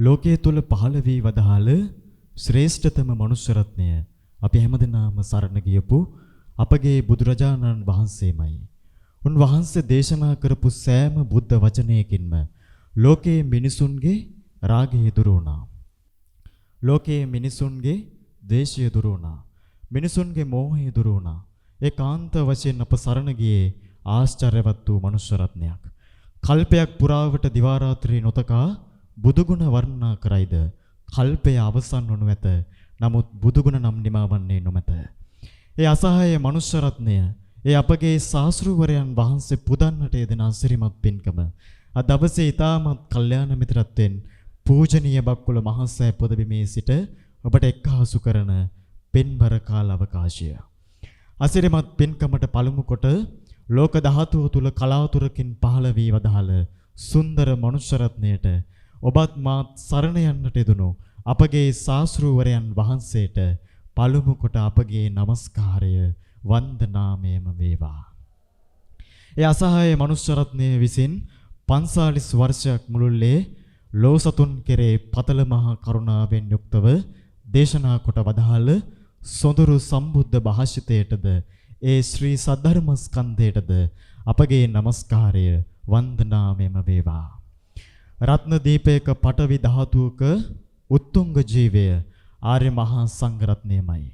ලෝකයේ තුල පහළ වී වදාළ ශ්‍රේෂ්ඨතම මනුෂ්‍ය රත්නය අපි හැමදෙනාම සරණ ගියපු අපගේ බුදුරජාණන් වහන්සේමයි. උන්වහන්සේ දේශනා කරපු සෑම බුද්ධ වචනයකින්ම ලෝකයේ මිනිසුන්ගේ රාගය දුරු වුණා. ලෝකයේ මිනිසුන්ගේ ද්වේෂය දුරු වුණා. මිනිසුන්ගේ මෝහය දුරු වුණා. ඒකාන්ත වශයෙන් අප සරණ ගියේ ආශ්චර්යවත් වූ මනුෂ්‍ය රත්නයක්. කල්පයක් පුරාවට දිවා රාත්‍රී නොතකා බුදුගුණ වර්ණනා කරයිද කල්පය අවසන් වනු ඇත. නමුත් බුදුගුණ නම් නිමවන්නේ නොමැත. ඒ අසහාය මනුෂ්‍ය රත්නය, ඒ අපගේ ශාස්ත්‍රූවරයන් වහන්සේ පුදන්නට යෙදෙන අසිරිමත් පින්කම අද දවසේ ඊටමත් කල්යාණ මිත්‍රත්වයෙන් පූජනීය බක්කුල මහසෑ පොදබිමේ සිට ඔබට එක්හසු කරන පින්බර කාල අවකාශය. අසිරිමත් පින්කමට පළමු කොට ලෝක ධාතුව තුල කලාතුරකින් පහළ වී වදාළ සුන්දර මනුෂ්‍ය රත්නයට ඔබත් මාත් සරණ යන්නට යෙදුණු අපගේ ශාස්ත්‍රූවරයන් වහන්සේට පළමු කොට අපගේ নমස්කාරය වන්දනාමයම වේවා. ඒ අසහාය මනුෂ්‍ය රත්නය විසින් 45 වර්ෂයක් මුළුල්ලේ ලෝසතුන් කෙරේ පතල මහා කරුණාවෙන් යුක්තව දේශනා කොට වදාළ සොඳුරු සම්බුද්ධ භාෂිතයටද ඒ ශ්‍රී සද්ධර්ම ස්කන්ධයටද අපගේ নমස්කාරය වන්දනාමයම වේවා. රත්න දීපයක පටවි ධාතුවක උත්තුංග ජීවය ආර්ය මහා සංඝ රත්නයමයි.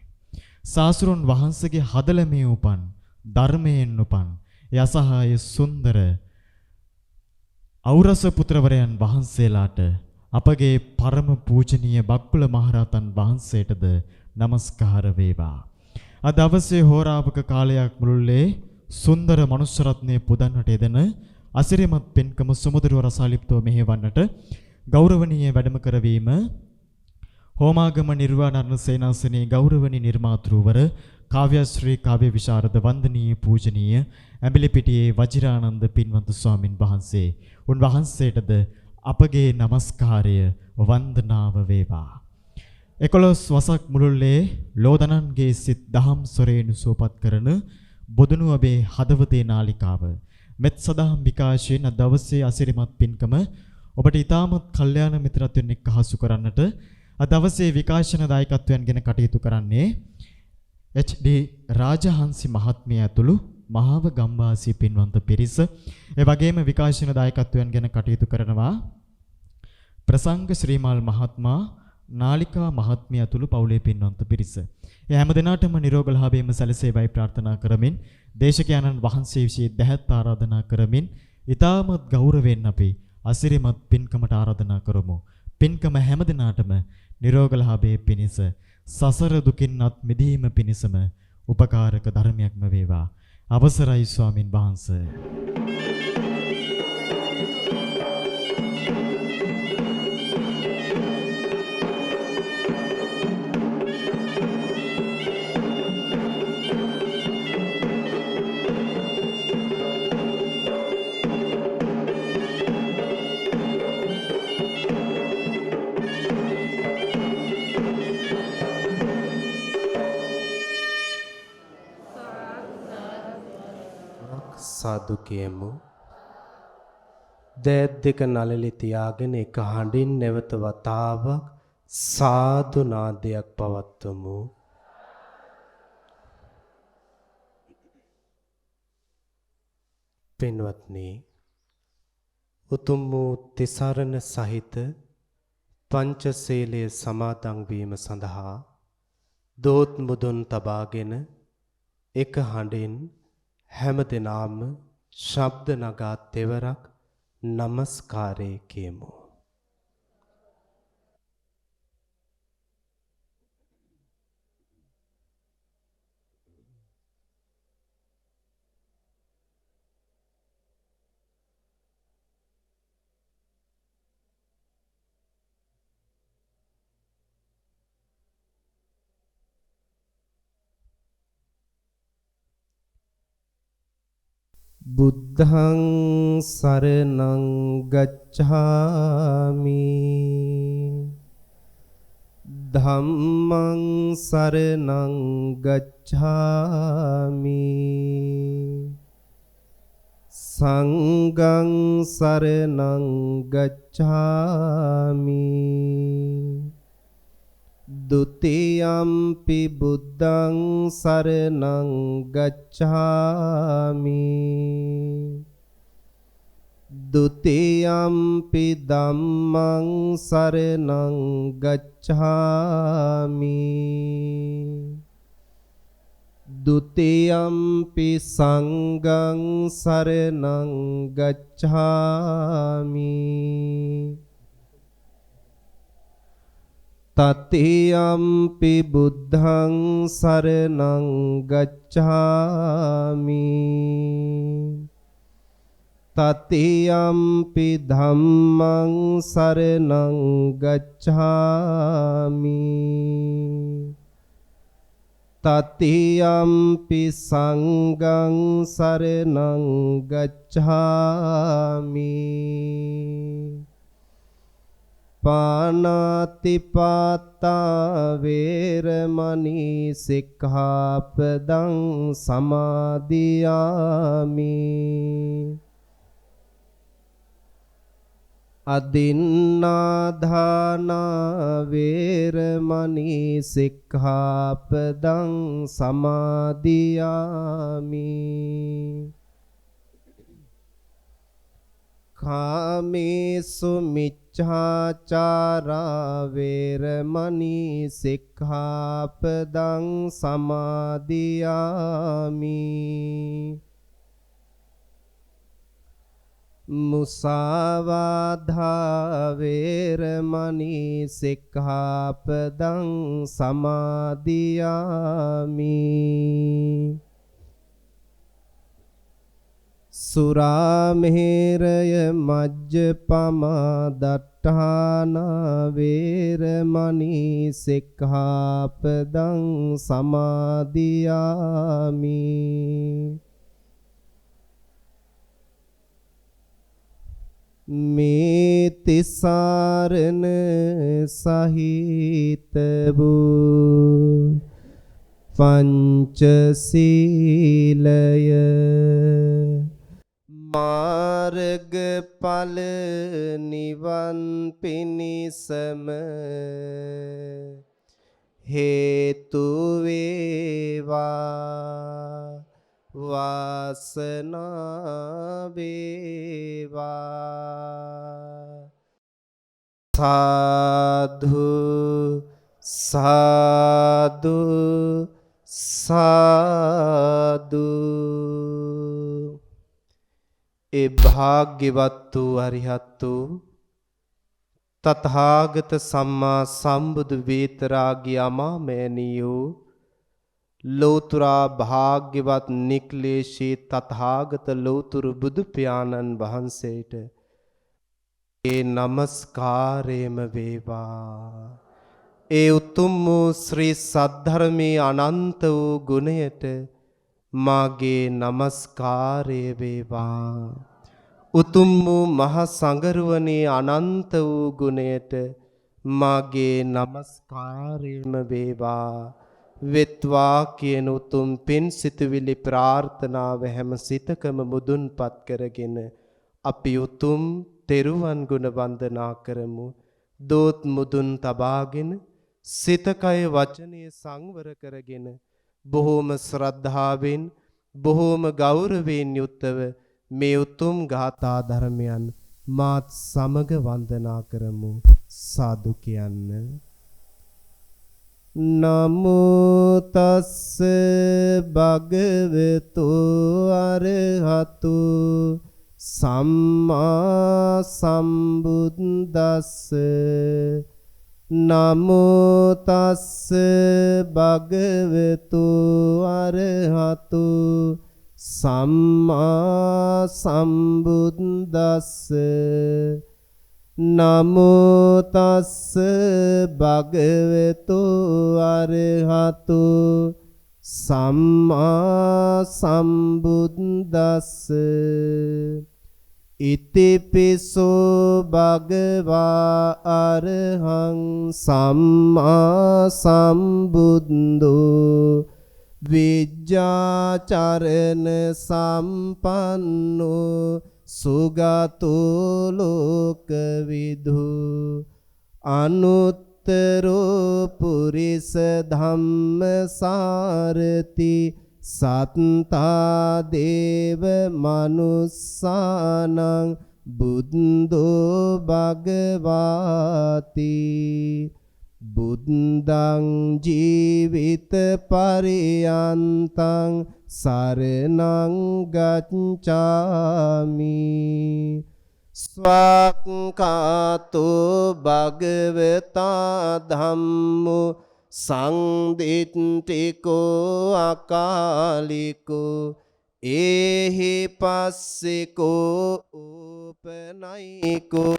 ශාස්ත්‍රෝන් වහන්සේගේ හදලමේ උපන් ධර්මයෙන් උපන් යසහාය සුන්දර ඖරස පුත්‍රවරයන් වහන්සේලාට අපගේ පරම පූජනීය බක්කුල මහරහතන් වහන්සේටද নমස්කාර වේවා. අද අවසේ හෝරාවක කාලයක් මුළුල්ලේ සුන්දර මනුෂ්‍ය රත්නයේ පුදන්නට යෙදෙන අසිරිමත් පින්කම සුමුදුරුව රසාලිප්තව මෙහෙවන්නට ගෞරවනීය වැඩම කරවීම හෝමාගම නිර්වාණරණ සේනාසනයේ ගෞරවනීය නිර්මාතෘවර කාව්‍යශ්‍රී කාව්‍ය විශාරද වන්දනීය පූජනීය ඇඹිලිපිටියේ වජිරානන්ද පින්වන්ත ස්වාමින් වහන්සේ උන්වහන්සේටද අපගේ নমස්කාරය වන්දනාව වේවා. 11 වසක් මුළුල්ලේ ලෝදනන්ගේ සිත් දහම් සොරේනු සෝපත් කරන බොදුනුවබේ හදවතේ නාලිකාව මෙත් සදාම් විකාශයෙන් අද දවසේ අසිරිමත් පින්කම ඔබට ඊටමත් කල්යාණ මිත්‍රත්වයෙන් එක්හසු කරන්නට අද දවසේ විකාශන දායකත්වයන් ගැන කටයුතු කරන්නේ HD රාජහංසි මහත්මිය ඇතුළු මහව ගම්වාසී පින්වන්ත පිරිස. ඒ වගේම විකාශන දායකත්වයන් ගැන කටයුතු කරනවා ප්‍රසංග ශ්‍රීමාල් මහත්මයා, නාලිකා මහත්මිය ඇතුළු පවුලේ පින්වන්ත පිරිස. ඒ හැම දිනාටම නිරෝගලාභයෙන්ම සැලසේවයි ප්‍රාර්ථනා කරමින් දේශකයන්න් වහන්සේ විසින් දැහැත් ආරාධනා කරමින් ඊටමත් ගෞරවයෙන් අපි අසිරිමත් පින්කමට ආරාධනා කරමු. පින්කම හැම දිනාටම නිරෝගලාභයේ පිණිස සසර දුකින්වත් මිදීම පිණිසම උපකාරක ධර්මයක්ම වේවා. අවසරයි ස්වාමින් වහන්සේ. සාදු කියමු. දෑත් දෙක නළලි තියාගෙන එක හඬින් නැවත වතාවක් සාදු නාදයක් පවත්වමු. පින්වත්නි, උතුම් වූ තිසරණ සහිත පංචශීලයේ සමාදන් වීම සඳහා දෝත් මුදුන් තබාගෙන එක හඬින් හැම දිනම ශබ්ද නගා තෙවරක් নমස්කාරය කියමු. බුද්ධං සරණං ගච්ඡාමි ධම්මං සරණං ගච්ඡාමි සංඝං සරණං ගච්ඡාමි ဒုတိယံ පි බුද්ධං සරණං ගච්ඡාමි ဒုတိယံ පි ධම්මං සරණං ගච්ඡාමි ဒုတိယံ පි සංඝං සරණං ගච්ඡාමි တတိယံ පි බුද්ධං සරණං ගච්ඡාමි တတိယံ පි ධම්මං සරණං ගච්ඡාමි တတိယံ පි සංඝං සරණං ගච්ඡාමි ပါဏာတိပါตา වේරමණී සික්ඛාපදං සමාදියාමි อดินนาทานาเวรมณีสิกขาปดังสมาดิยามิคามิสุมิจฉาจาราเวรมณีสิกขาปดังสมาดิยามิมุสาวาทาเวรมณีสิกขาปดังสมาดิยามิสุราเมรยมัจจปมาดัฏฐานาเวรมณีสิกขาปดังสมาดิยามิමේ තිසරණ සහිත වූ පංචශීලය මාර්ගඵල නිවන් පිණිසම හේතු වේවා වාසනා වේවා සාධු සාධු සාධු ඒ භාග්‍යවත් වූ අරිහත් වූ තථාගත සම්මා සම්බුදු වේතරාගී අමාමෑණියෝ ලෝතුරා භාග්‍යවත් නික්ලේශී තථාගත ලෝතුරු බුදු පියාණන් වහන්සේට ඒ නමස්කාරයම වේවා ඒ උතුම් වූ ශ්‍රී සද්ධර්මයේ අනන්ත වූ ගුණයට මාගේ නමස්කාරය වේවා උතුම් වූ මහා සංඝරුවනේ අනන්ත වූ ගුණයට මාගේ නමස්කාරයම වේවා වෙත්වා කියන උතුම් පින් සිතුවිලි ප්‍රාර්ථනාව හැම සිතකම මුදුන්පත් කරගෙන අපි උතුම් තෙරුවන් ගුණ වන්දනා කරමු දෝත් මුදුන් තබාගෙන සිත කය වචනය සංවර කරගෙන බොහෝම ශ්‍රද්ධාවෙන් බොහෝම ගෞරවයෙන් යුක්තව මේ උතුම් ගාථා ධර්මයන් මාත් සමග වන්දනා කරමු සාදු කියන්න නමෝ තස්ස භගවතු අරහතු සම්මා සම්බුද්දස්ස නමෝ තස්ස භගවතු අරහතු සම්මා සම්බුද්දස්ස නමෝ තස්ස භගවතු අරහතු සම්මා සම්බුද්දස්ස ඉතිපිසෝ භගවා අරහං සම්මා සම්බුද්ධෝ විජ්ජාචරණ සම්පන්නෝ සුගතෝ ලෝකවිදු අනුත්තරෝ පුරිස ධම්මසාරති සත්තා දේව මනුස්සානං බුද්ධෝ භගවාති බුද්ධං ජීවිත පරියන්තං සරණං ගච්ඡාමි ස්වාක්ඛාතෝ භගවතා ධම්මෝ සංදිට්ඨිකෝ අකාලිකෝ ඒහි පස්සිකෝ උපනයිකෝ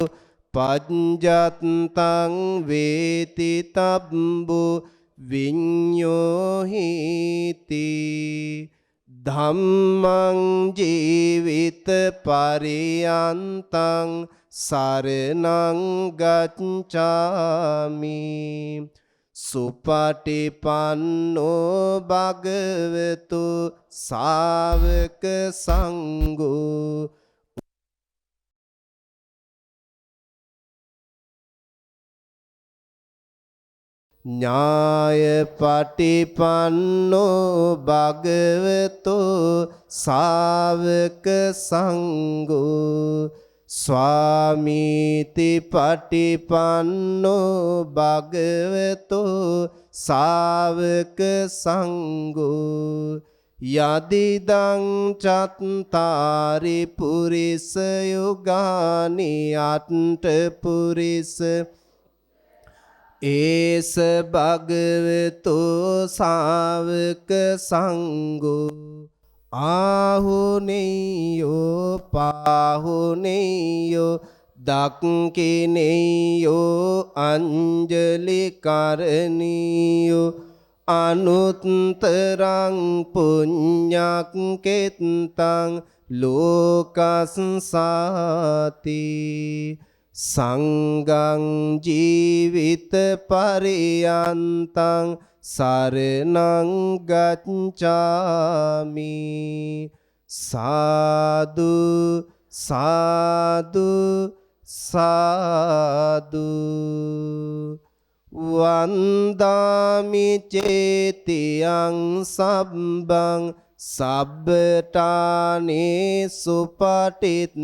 පඤ්ජත්තං වේති තබ්බු විඤ්ඤෝහිති ධම්මං ජීවිත පරියන්තං සරණං ගච්ඡාමි සුපටිපන්නෝ භගවතු ශාවක සංඝෝ ඥාය පටිපන්නෝ භගවතෝ ශාවක සංඝෝ ස්වාමීති පටිපන්නෝ භගවතෝ ශාවක සංඝෝ යදිදං චත්තාරි පුරිස යුගානි අට්ඨ පුරිස ඒස භගවතෝ ශාවක සංඝෝ ආහුනේයෝ පාහුනේයෝ දක්ඛිනේයෝ අංජලි කරණීයෝ අනුත්තරං පුඤ්ඤක්කෙත්තං ලෝකස්සාති සංඝං ජීවිත පරියන්තං සරණං ගච්ඡාමි සාදු සාදු සාදු වන්දාමි චේතියං සබ්බං සබ්බඨානේ සුපටිත්තිතං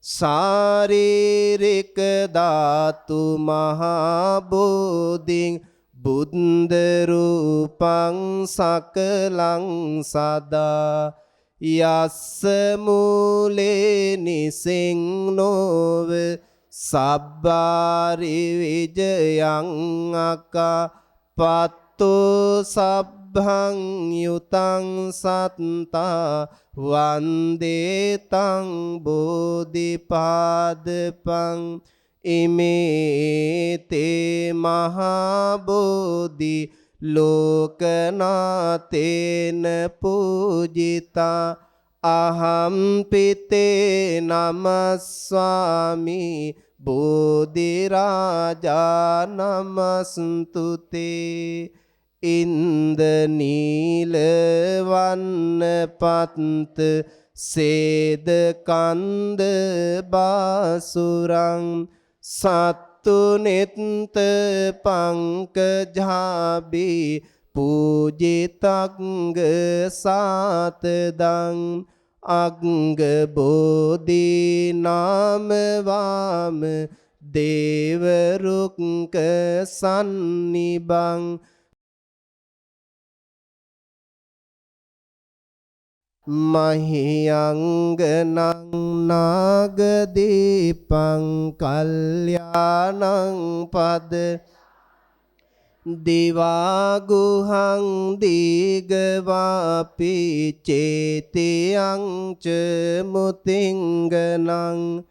ශාරීරික ධාතු මහා බෝධින් බුද්ධ රූපං සකලං සදා යස්ස මූලේ නිසින්නෝව සබ්බාරි විජයං අකා පත්තෝ සබ්බං යුතං සත්තා වන්දේ තං බෝධිපාදපං ඉමේ තේ මහා බෝධි ලෝකනාතේන පූජිතා අහම් පිතේ නමස්වාමි බෝධි රාජා නමස්තුතේ ඉන්ද නීල වන්න පත්ත සේද කන්ද බාසුරං සත්තු නෙත්ත පංකජාබි පූජිතංග සාතදං අග්ග බෝධි නාම වාම දේව රුක්ක සන්නිබං මහියංගනං නාගදීපං කල්යාණං පද දිවාගුහං දීගවාපි චේතියං ච මුතිංගනං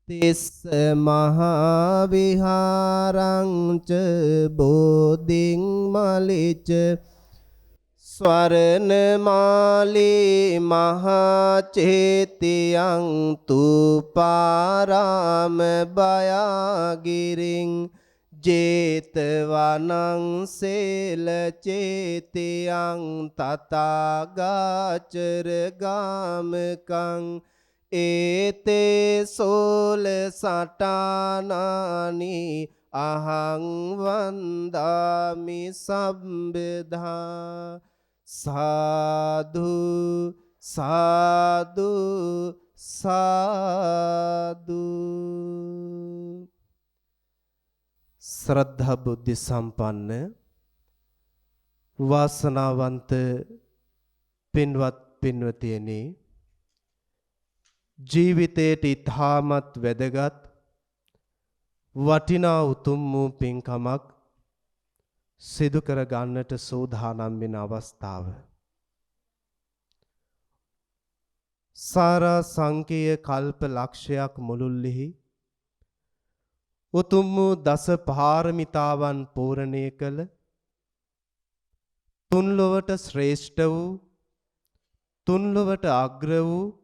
තිස්ස මහා විහාරං ච බෝධින් මලිච ස්වර්ණමාලී මහා චේතියං තුපාරාම බයාගිරින් ජේතවනං සේල චේතයං තථාගාචර ගාමකං ඒතේ සෝල සටානානි අහං වන්දාමි සම්බදා සාදු සාදු සාදු. ශ්‍රද්ධා බුද්ධ සම්පන්න වාසනාවන්ත පින්වත් පින්වතියනි, ජීවිතයට ඉතාමත් වැදගත් වටිනා උතුම් වූ පින්කමක් සිදු කර ගන්නට සූදානම් වෙන අවස්ථාව. සාරා සංකේය කල්ප ලක්ෂයක් මුළුල්ලෙහි උතුම් වූ දස පාරමිතාවන් පූර්ණය කළ තුන්ලොවට ශ්‍රේෂ්ඨ වූ තුන්ලොවට අග්‍ර වූ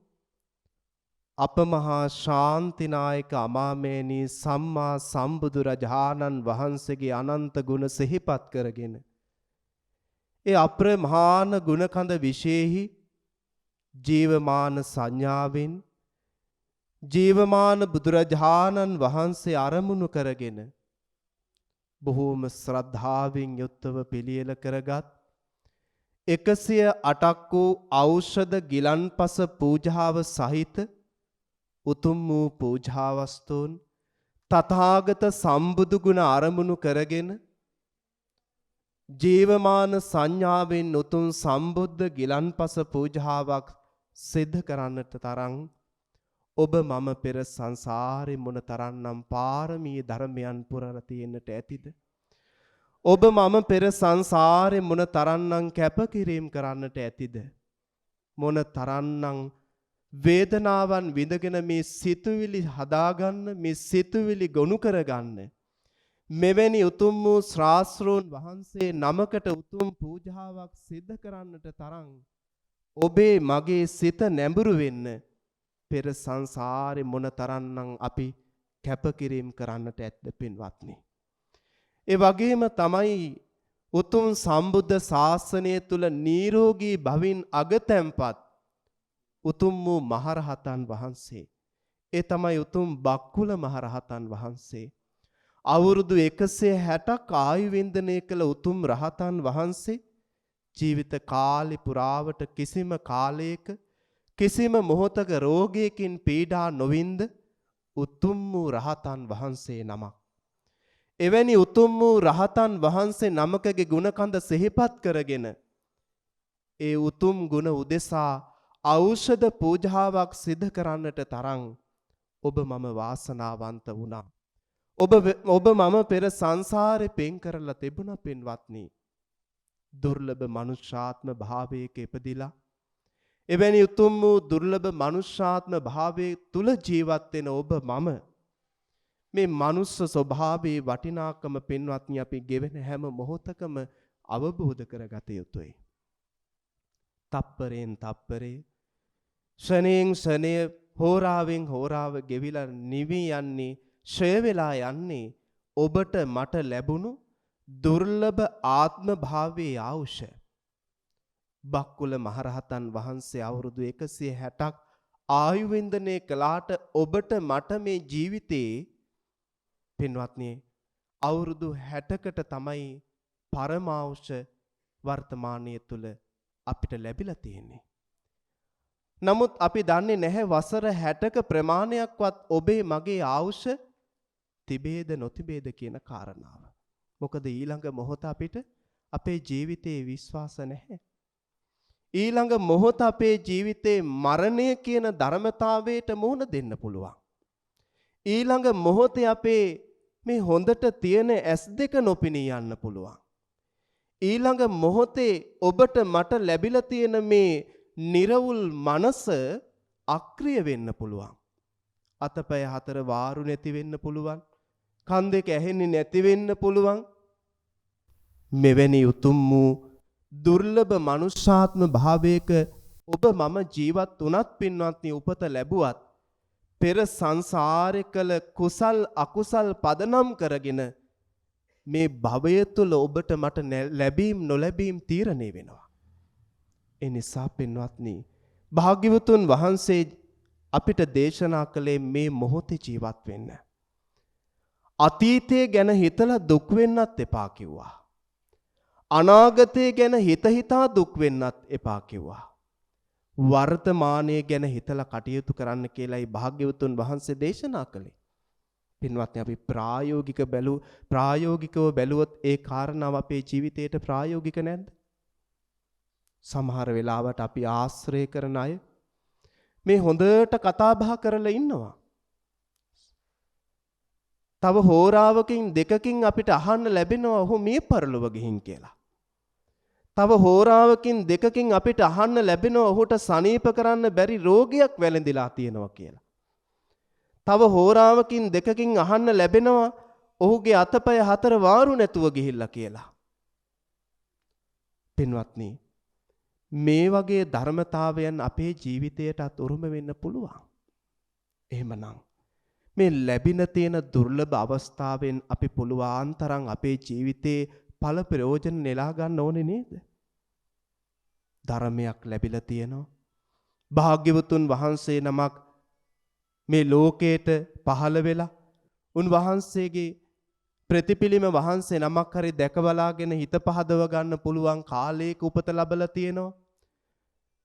අප මහා ශාන්තිනායක අමාමේනී සම්මා සම්බුදුරජාණන් වහන්සේගේ අනන්ත ගුණ සිහිපත් කරගෙන ඒ අප්‍රමාණ ගුණකඳ විශේෂෙහි ජීවමාන සංඥාවෙන් ජීවමාන බුදුරජාණන් වහන්සේ අරමුණු කරගෙන බොහෝම ශ්‍රද්ධාවෙන් යුක්තව පිළියෙල කරගත් 108ක් වූ ඖෂධ ගිලන්පස පූජාව සහිත උතුම් වූ පූජා වස්තුන් තථාගත සම්බුදු ගුණ අරමුණු කරගෙන ජීවමාන සංඥාවෙන් උතුම් සම්බුද්ධ ගිලන්පස පූජාවක් සිද්ධ කරන්නට තරම් ඔබ මම පෙර සංසාරේ මොන තරම්නම් පාරමී ධර්මයන් පුරලා තියෙන්නට ඇතිද? ඔබ මම පෙර සංසාරේ මොන තරම්නම් කැපකිරීම කරන්නට ඇතිද? මොන තරම්නම් වේදනාවන් විඳගෙන මේ සිතුවිලි හදාගන්න, මේ සිතුවිලි ගොනු කරගන්න මෙවැනි උතුම් වූ ශ්‍රාස්ත්‍රෝන් වහන්සේ නමකට උතුම් පූජාවක් සිද්ධ කරන්නට තරම් ඔබේ මගේ සිත නැඹුරු වෙන්න පෙර සංසාරේ මොන තරම්නම් අපි කැපකිරීම කරන්නට ඇද්ද පින්වත්නි. ඒ වගේම තමයි උතුම් සම්බුද්ධ ශාසනය තුල නිරෝගී භවින් අගතැන්පත් උතුම් වූ මහරහතන් වහන්සේ. ඒ තමයි උතුම් බක්කුල මහරහතන් වහන්සේ. අවුරුදු 160ක් ආයු වින්දනය කළ උතුම් රහතන් වහන්සේ ජීවිත කාලේ පුරාවට කිසිම කාලයක කිසිම මොහොතක රෝගයකින් පීඩා නොවින්ද උතුම් වූ රහතන් වහන්සේ නමක්. එවැනි උතුම් වූ රහතන් වහන්සේ නමකගේ ගුණකඳ සිහිපත් කරගෙන ඒ උතුම් ගුණ උදෙසා ඖෂධ පූජාවක් සිදු කරන්නට තරම් ඔබ මම වාසනාවන්ත වුණා. ඔබ මම පෙර සංසාරේ පින් කරලා තිබුණා පින්වත්නි. දුර්ලභ මනුෂ්‍යාත්ම භාවයක ඉපදිලා එවැනි උතුම් වූ දුර්ලභ මනුෂ්‍යාත්ම භාවයේ තුල ජීවත් වෙන ඔබ මම මේ මනුස්ස ස්වභාවයේ වටිනාකම පින්වත්නි අපි ගෙවෙන හැම මොහොතකම අවබෝධ කරගත යුතුයි. තප්පරෙන් තප්පරේ ශණයෙන් ශණය හෝරාවෙන් හෝරාව ගෙවිලා නිවි යන්නේ ඡය වෙලා යන්නේ ඔබට මට ලැබුණු දුර්ලභ ආත්ම භාවයේ ආවුෂ. බක්කුල මහරහතන් වහන්සේ අවුරුදු 160ක් ආයු වින්දනය කළාට ඔබට මට මේ ජීවිතේ පින්වත්නි අවුරුදු 60කට තමයි පරමාවුෂ වර්තමානයේ තුල අපිට ලැබිලා තියෙන්නේ. නමුත් අපි දන්නේ නැහැ වසර 60ක ප්‍රමාණයක්වත් ඔබේ මගේ ආයුෂ තිබේද නොතිබේද කියන කාරණාව. මොකද ඊළඟ මොහොත අපිට අපේ ජීවිතේ විශ්වාස නැහැ. ඊළඟ මොහොත අපේ ජීවිතේ මරණය කියන ධර්මතාවයට මුහුණ දෙන්න පුළුවන්. ඊළඟ මොහොතේ අපේ මේ හොඳට තියෙන S2 නොපෙනී යන්න පුළුවන්. ඊළඟ මොහොතේ ඔබට මට ලැබිලා තියෙන මේ නිර්වුල් මනස අක්‍රිය වෙන්න පුළුවන්. අතපය හතර වාරු නැති වෙන්න පුළුවන්. කන් දෙක ඇහෙන්නේ නැති වෙන්න පුළුවන්. මෙවැනි උතුම් වූ දුර්ලභ මනුෂ්‍යාත්ම භාවයක ඔබ මම ජීවත් වුණත් පින්වත්නි උපත ලැබුවත් පෙර සංසාරේ කළ කුසල් අකුසල් පදනම් කරගෙන මේ භවය තුල ඔබට මට ලැබීම් නොලැබීම් තීරණය වෙනවා. ඒ නිසා පින්වත්නි, භාග්‍යවතුන් වහන්සේ අපිට දේශනා කළේ මේ මොහොතේ ජීවත් වෙන්න. අතීතය ගැන හිතලා දුක් වෙන්නත් එපා කිව්වා. අනාගතය ගැන හිතා දුක් වෙන්නත් එපා කිව්වා. වර්තමානය ගැන හිතලා කටයුතු කරන්න කියලායි භාග්‍යවතුන් වහන්සේ දේශනා කළේ. පින්වත්නි, අපි ප්‍රායෝගිකව බැලුවොත් ඒ කාරණාව අපේ ජීවිතයට ප්‍රායෝගික නැද්ද? සමහර වෙලාවට අපි ආශ්‍රය කරන අය මේ හොඳට කතා බහ කරලා ඉන්නවා. තව හෝරාවකින් දෙකකින් අපිට අහන්න ලැබෙනවා ඔහු මිය පරලොව ගිහින් කියලා. තව හෝරාවකින් දෙකකින් අපිට අහන්න ලැබෙනවා ඔහුට සනීප කරන්න බැරි රෝගයක් වැළඳිලා තියෙනවා කියලා. තව හෝරාවකින් දෙකකින් අහන්න ලැබෙනවා ඔහුගේ අතපය හතර වාරු නැතුව ගිහිල්ලා කියලා. පින්වත්නි, මේ වගේ ධර්මතාවයන් අපේ ජීවිතයටත් උරුම වෙන්න පුළුවන්. එහෙමනම් මේ ලැබින තියෙන දුර්ලභ අවස්ථාවෙන් අපි පුළුවන් තරම් අපේ ජීවිතේ ඵල ප්‍රයෝජන නෙලා ගන්න ඕනේ නේද? ධර්මයක් ලැබිලා තියෙනවා. භාග්‍යවතුන් වහන්සේ නමක් මේ ලෝකයට පහළ වෙලා උන්වහන්සේගේ ප්‍රතිපිලිම වහන්සේ නමක් හරි දැකබලාගෙන හිත පහදව ගන්න පුළුවන් කාලයක උපත ලැබලා තියෙනවා.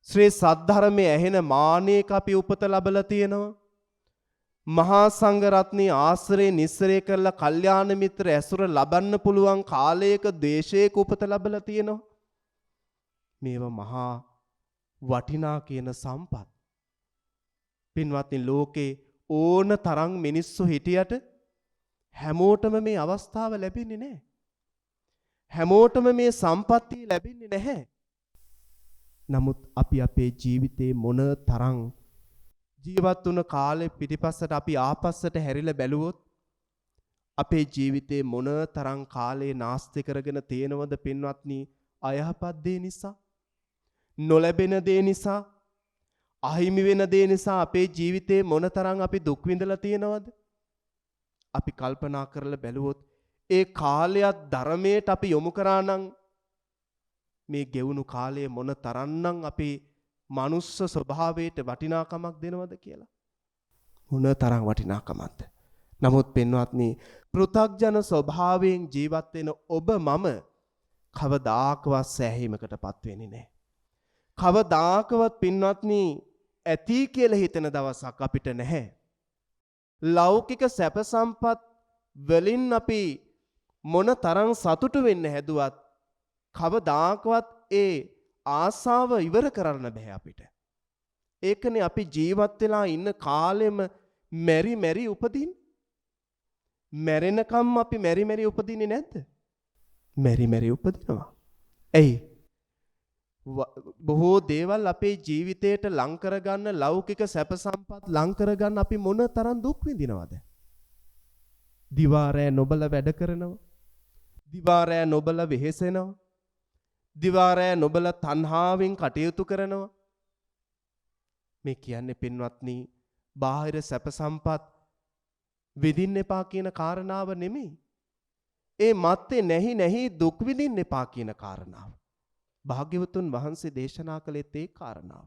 ශ්‍රී සද්ධර්මයේ ඇහෙන මානෙක අපි උපත ලැබලා තියෙනවා. මහා සංඝ රත්නයේ ආශ්‍රය නිස්සරේ කරලා කල්යාණ මිත්‍ර ඇසුර ලබන්න පුළුවන් කාලයක දේශයක උපත ලැබලා තියෙනවා. මේවා මහා වටිනා කියන සම්පත්. පින්වත්නි, ලෝකේ ඕන තරම් මිනිස්සු හිටියට හැමෝටම මේ අවස්ථාව ලැබෙන්නේ නැහැ. හැමෝටම මේ සම්පත්තිය ලැබෙන්නේ නැහැ. නමුත් අපි අපේ ජීවිතේ මොන තරම් ජීවත් වුණ කාලේ පිටිපස්සට අපි ආපස්සට හැරිලා බැලුවොත් අපේ ජීවිතේ මොන තරම් කාලේ නාස්ති කරගෙන තියෙනවද පින්වත්නි? අයහපත් දේ නිසා, නොලැබෙන දේ නිසා, අහිමි වෙන දේ නිසා අපේ ජීවිතේ මොනතරම් අපි දුක් විඳලා තියෙනවද? අපි කල්පනා කරලා බැලුවොත් ඒ කාලයත් ධර්මයට අපි යොමු කරා නම් මේ ගෙවුණු කාලයේ මොන තරම්නම් අපි මනුස්ස ස්වභාවයට වටිනාකමක් දෙනවද කියලා. මොන තරම් වටිනාකමක්ද? නමුත් පින්වත්නි, පෘථග්ජන ස්වභාවයෙන් ජීවත් වෙන ඔබ මම කවදාකවත් සෑහීමකටපත් වෙන්නේ නැහැ. කවදාකවත් පින්වත්නි ඇති කියලා හිතන දවසක් අපිට නැහැ. ලෞකික සැප සම්පත් වලින් අපි මොන තරම් සතුටු වෙන්න හැදුවත් කවදාකවත් ඒ ආසාව ඉවර කරන්න බෑ අපිට. ඒකනේ අපි ජීවත් වෙලා ඉන්න කාලෙම මෙරි උපදින්. මැරෙනකම් අපි මෙරි උපදින්නේ නැද්ද? මෙරි උපදිනවා. ඇයි? බොහෝ දේවල් අපේ ජීවිතයට ලං කරගන්න, ලෞකික සැප සම්පත් ලං කරගන්න අපි මොන තරම් දුක් විඳිනවද? දිවා රෑ නොබල වැඩ කරනවා. දිවා රෑ නොබල වෙහෙසෙනවා. දිවා රෑ නොබල තණ්හාවෙන් කටයුතු කරනවා. මේ කියන්නේ පින්වත්නි, බාහිර සැප සම්පත් විඳින්න එපා කියන කාරණාව නෙමෙයි. ඒ මැත්තේ නැහි දුක් විඳින්න එපා කියන කාරණාව. භාග්‍යවතුන් වහන්සේ දේශනා කළේත් ඒ කාරණාව.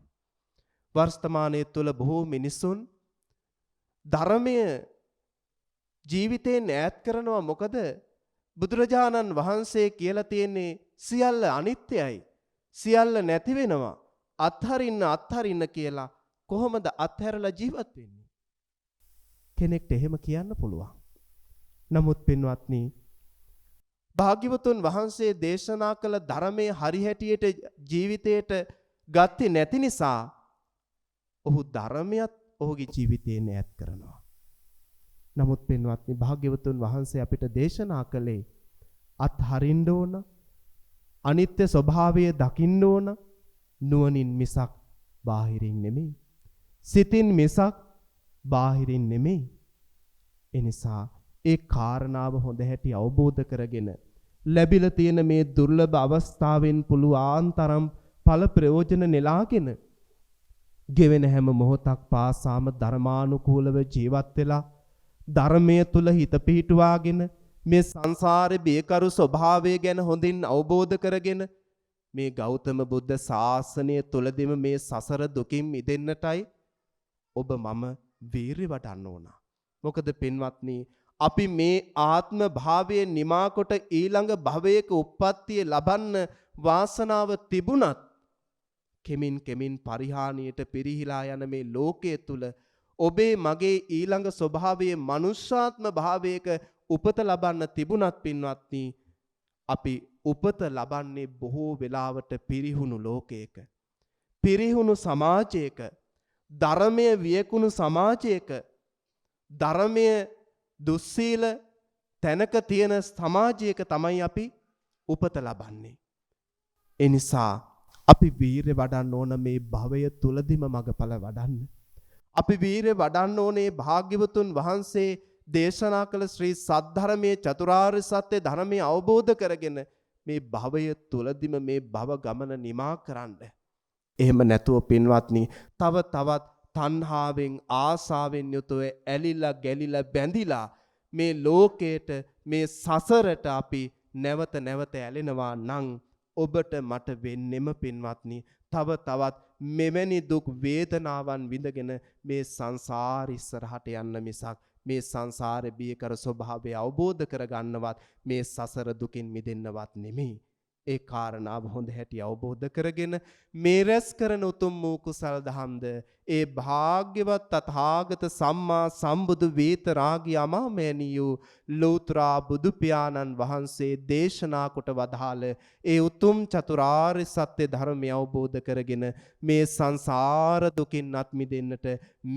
වර්තමානයේ තුල බොහෝ මිනිසුන් ධර්මය ජීවිතයෙන් ඈත් කරනවා. මොකද බුදුරජාණන් වහන්සේ කියලා තියෙන්නේ සියල්ල අනිත්‍යයි, සියල්ල නැති වෙනවා, අත්හරින්න කියලා. කොහොමද අත්හැරලා ජීවත් වෙන්නේ? කෙනෙක්ට එහෙම කියන්න පුළුවන්. නමුත් පින්වත්නි, භාග්‍යවතුන් වහන්සේ දේශනා කළ ධර්මයේ හරිහැටියට ජීවිතයට ගත්තේ නැති නිසා ඔහු ධර්මයත් ඔහුගේ ජීවිතයෙන් ඈත් කරනවා. නමුත් පින්වත්නි, භාග්‍යවතුන් වහන්සේ අපිට දේශනා කළේ අත්හරින්න ඕන, අනිත්‍ය ස්වභාවය දකින්න ඕන, නුවණින් මිසක් බාහිරින් නෙමෙයි, සිතින් මිසක් බාහිරින් නෙමෙයි. එනිසා ඒ කාරණාව හොඳ හැටි අවබෝධ කරගෙන ලැබිලා තියෙන මේ දුර්ලභ අවස්ථාවෙන් පුළුවන් තරම් ඵල ප්‍රයෝජන නෙලාගෙන ගෙවෙන හැම මොහොතක් පාසාම ධර්මානුකූලව ජීවත් වෙලා ධර්මයේ තුල හිත පිහිටුවාගෙන මේ සංසාරේ බියකරු ස්වභාවය ගැන හොඳින් අවබෝධ කරගෙන මේ ගෞතම බුද්ධ ශාසනය තුලදීම මේ සසර දුකින් මිදෙන්නටයි ඔබ මම වීරිය වඩන්න ඕන. මොකද පින්වත්නි අපි මේ ආත්ම භාවයේ නිමා කොට ඊළඟ භවයක උප්පත්තිය ලබන්න වාසනාව තිබුණත් කෙමින් කෙමින් පරිහානියට පිරිහිලා යන මේ ලෝකයේ තුල ඔබේ මගේ ඊළඟ ස්වභාවයේ මනුෂ්‍යාත්ම භාවයක උපත ලබන්න තිබුණත් පින්වත්නි අපි උපත ලබන්නේ බොහෝ වෙලාවට පිරිහුණු ලෝකයක පිරිහුණු සමාජයක ධර්මයේ වියකුණු සමාජයක ධර්මයේ දුස්සීල තැනක තියෙන සමාජයක තමයි අපි උපත ලබන්නේ. ඒ නිසා අපි වීරිය වඩන්න ඕන මේ භවය තුලදිම මගඵල වඩන්න. අපි වීරිය වඩන්න ඕනේ භාග්‍යවතුන් වහන්සේ දේශනා කළ ශ්‍රී සද්ධර්මයේ චතුරාර්ය සත්‍ය ධර්මයේ අවබෝධ කරගෙන මේ භවය තුලදිම මේ භව ගමන නිමා කරන්න. එහෙම නැතුව පින්වත්නි තව තවත් තණ්හාවෙන් ආසාවෙන් යුතුව ඇලිලා ගැලිලා බැඳිලා මේ ලෝකයට මේ සසරට අපි නැවත නැවත ඇලෙනවා නම් ඔබට මට වෙන්නෙම පින්වත්නි තව තවත් මෙවැනි දුක් වේදනාවන් විඳගෙන මේ සංසාර ඉස්සරහට යන්න මිසක් මේ සංසාරේ බියකර ස්වභාවය අවබෝධ කරගන්නවත් මේ සසර දුකින් මිදෙන්නවත් නෙමෙයි. ඒ කාරණාව හොඳ හැටි අවබෝධ කරගෙන මේ රැස් කරන උතුම් වූ කුසල් දහම්ද ඒ භාග්‍යවත් තථාගත සම්මා සම්බුදු වේතරාගී අමාමෑණියෝ ලෝතර බුදු පියාණන් වහන්සේ දේශනා කොට වදාළ ඒ උතුම් චතුරාර්ය සත්‍ය ධර්මය අවබෝධ කරගෙන මේ සංසාර දුකින් අත් මිදෙන්නට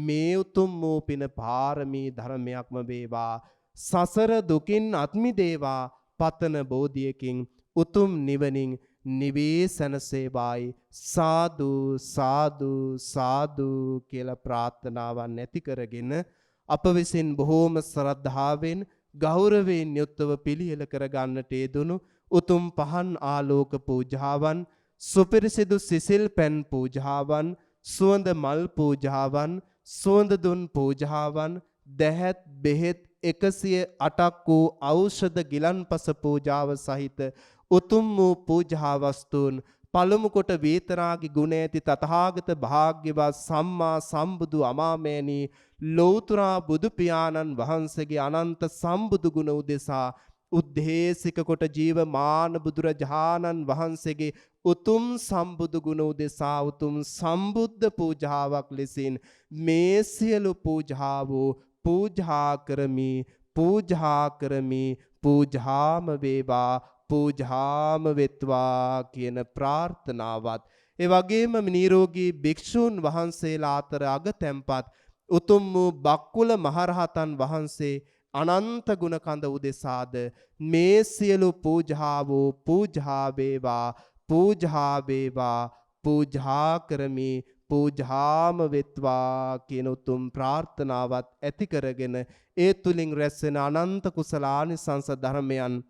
මේ උතුම් වූ පින පාරමී ධර්මයක්ම වේවා. සසර දුකින් අත් මිදේවා පතන බෝධියකින් උතුම් නිවනින් නිවේසන සේවායි සාදු සාදු සාදු කියලා ප්‍රාර්ථනාවන් ඇති කරගෙන අප විසින් බොහෝම ශ්‍රද්ධාවෙන් ගෞරවයෙන් යුක්තව පිළියෙල කරගන්නට යෙදුණු උතුම් පහන් ආලෝක පූජාවන් සුපිරිසිදු සිසිල් පැන් පූජාවන් සුවඳ මල් පූජාවන් සුවඳ දුන් පූජාවන් දැහැත් බෙහෙත් 108ක් වූ ඖෂධ ගිලන්පස පූජාව සහිත උතුම් වූ පූජා වස්තුන් පළමු කොට වේතරාගී ගුණ ඇති තථාගත භාග්‍යවත් සම්මා සම්බුදු අමාමෑණී ලෞතර බුදු පියාණන් වහන්සේගේ අනන්ත සම්බුදු ගුණ උදෙසා උද්දේශික කොට ජීවමාන බුදුරජාණන් වහන්සේගේ උතුම් සම්බුදු ගුණ උදෙසා උතුම් සම්බුද්ධ පූජාවක් ලෙසින් මේ සියලු පූජාවෝ පූජා කරමි පූජාම වේවා පූජාම වෙත්වා කියන ප්‍රාර්ථනාවත් ඒ වගේම නිරෝගී භික්ෂූන් වහන්සේලා අතර අගතැන්පත් උතුම් වූ බක්කුල මහරහතන් වහන්සේ අනන්ත ගුණ කඳ උදෙසාද මේ සියලු පූජාවෝ පූජා වේවා පූජා කරමි පූජාම වෙත්වා කියන උතුම් ප්‍රාර්ථනාවත් ඇති කරගෙන ඒ තුලින් රැස් වෙන අනන්ත කුසලානිසංස ධර්මයන්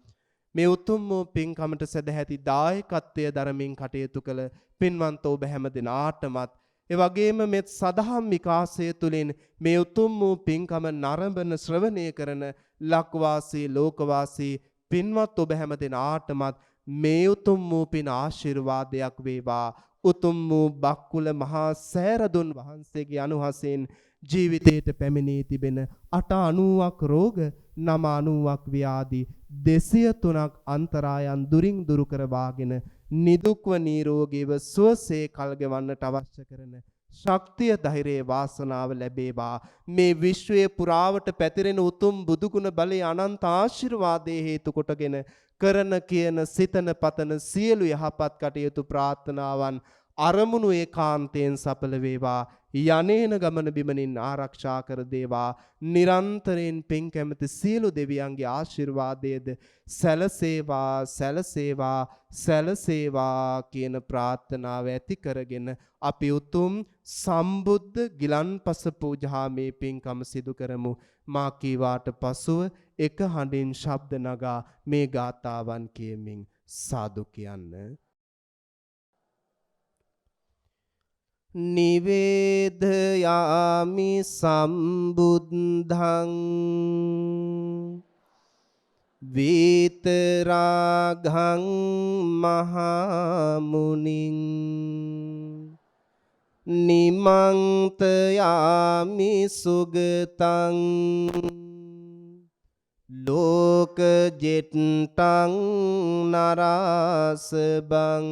මේ උතුම් වූ පින්කමට සදැහැති දායකත්වය දරමින් කටයුතු කළ පින්වන්ත ඔබ හැම දිනාටමත් ඒ වගේම මේ සදහම් විකාශය තුලින් මේ උතුම් වූ පින්කම නරඹන ශ්‍රවණය කරන ලක්වාසී ලෝකවාසී පින්වත් ඔබ හැම දිනාටමත් මේ උතුම් වූ පින් ආශිර්වාදයක් වේවා. උතුම් වූ බක්කුල මහා සෑරදුන් වහන්සේගේ අනුහසෙන් ජීවිතයට පැමිණී තිබෙන 890ක් රෝග 990ක් ව්‍යාධි 203ක් අන්තරායන් දුරින් දුරු කරවාගෙන නිදුක්ව නිරෝගීව සුවසේ කල්ගෙවන්නට අවශ්‍ය කරන ශක්තිය ධෛර්යය වාසනාව ලැබේවා. මේ විශ්වයේ පුරාවට පැතිරෙන උතුම් බුදුගුණ බලයේ අනන්ත ආශිර්වාදයේ හේතු කොටගෙන කරන කියන සිතන පතන සියලු යහපත් කටයුතු ප්‍රාර්ථනාවන් අරමුණු ඒකාන්තයෙන් සඵල වේවා. යන්නේන ගමන බිමනින් ආරක්ෂා කර දේවා. නිරන්තරයෙන් පින් කැමති සියලු දෙවියන්ගේ ආශිර්වාදයේද සැලසේවා කියන ප්‍රාර්ථනාව ඇති කරගෙන අපි උතුම් සම්බුද්ධ ගිලන්පස පූජාමේ පින්කම සිදු කරමු. මා කීවාට පසුව එක හඬින් ශබ්ද නගා මේ ගාථාවන් කියමින් සාදු කියන්න. නිවේදයාමි සම්බුද්ධං විතරාගං මහා මුනිං නිමන්තයාමි සුගතං ලෝක ජෙට්ටං නරාසබං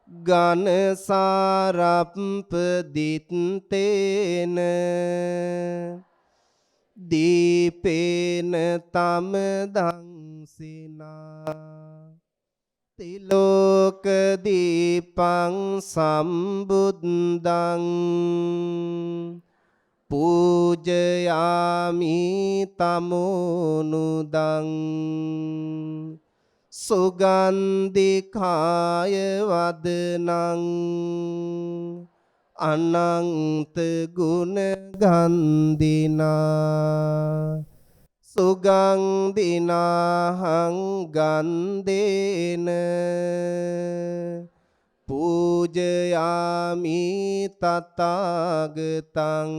ගනසාරප්පදිත්තේන දීපේන තමදංසිනා තිලෝක දීපං සම්බුද්දං පූජයාමි තමෝනුදං සුගන්ධිකාය වදනං අනන්ත ගුණ ගන්ධිනා සුගන්ධිනාහං ගන්ධේන පූජයාමි තථාගතං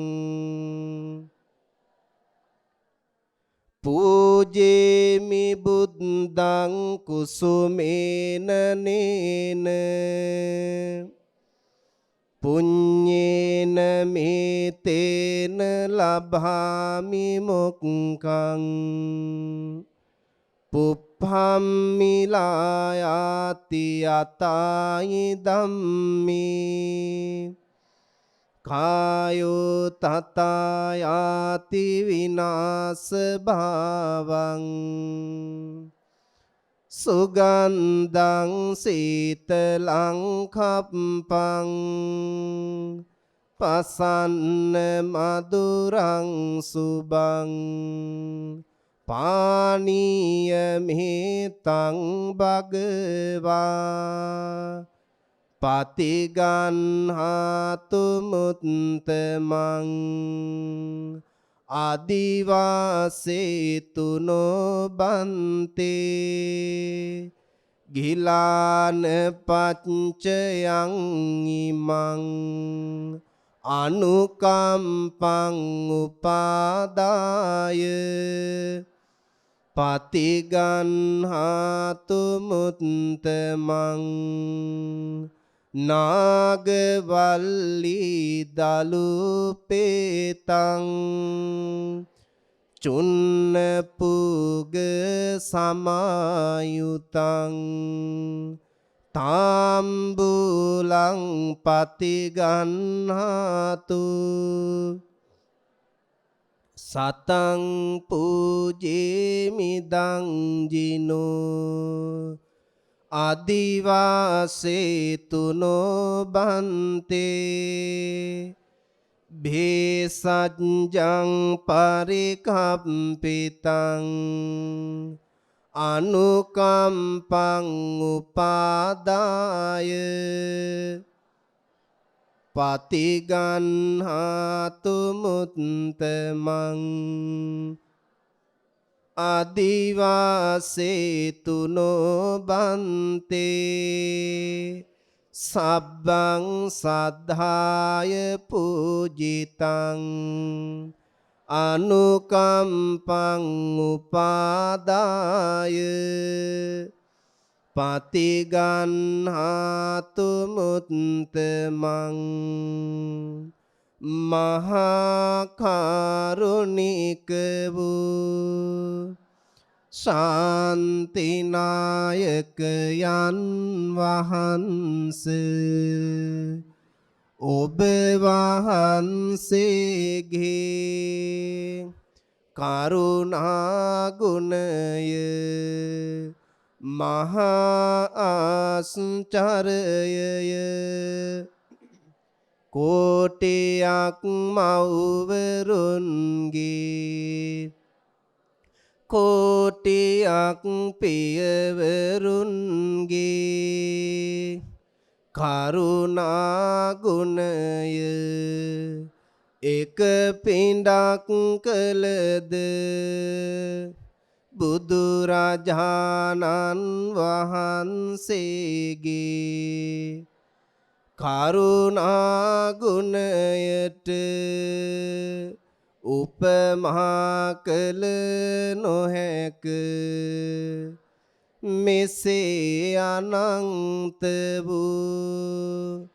පූජේමි බුද්ධං කුසුමේන නේන පුඤ්ඤේන මේතේන ලභාමි මොක්ඛං පුප්පම්මිලායාති යතායි ධම්මේ කායෝ තථායාති විනාශ භාවං සුගන්ධං සීතලං කප්පං පසන්න මధుරං සුබං පානීය මිතං භගවා පතිගන්හාතු මුත්තමං ආදිවාසේතු නොබන්තේ ගිලාන පච්චයං ඉමං අනුකම්පං උපාදාය පතිගන්හාතු මුත්තමං නාගවල්ලී දලුපේතං චුන්නපුග සමායුතං තාම්බුලං පතිගන්හාතු සතං පූජේමිදං ජිනෝ ආදිවාසේතු නොබන්තේ භේසජ්ජං පරිකම්පිතං අනුකම්පං උපාදාය පතිගන්හාතු මුත්තමං ආදිවාසේතු නොබන්තේ සබ්බං සද්ධාය පූජිතං අනුකම්පං උපාදාය පතිගන්හාතු මුත්තමං මහා කරුණික වූ ශාන්තිනායක යන් වහන්සේ ඔබ වහන්සේගේ කරුණා ගුණය මහා ආශ්චර්යය කෝටියක් මව්වරුන්ගේ කෝටියක් පියවරුන්ගේ කරුණා ගුණය එක පිඬක් කළද බුදුරජාණන් වහන්සේගේ කරුණා ගුණයට උපමහා කළ නොහැක මෙසේ අනන්ත වූ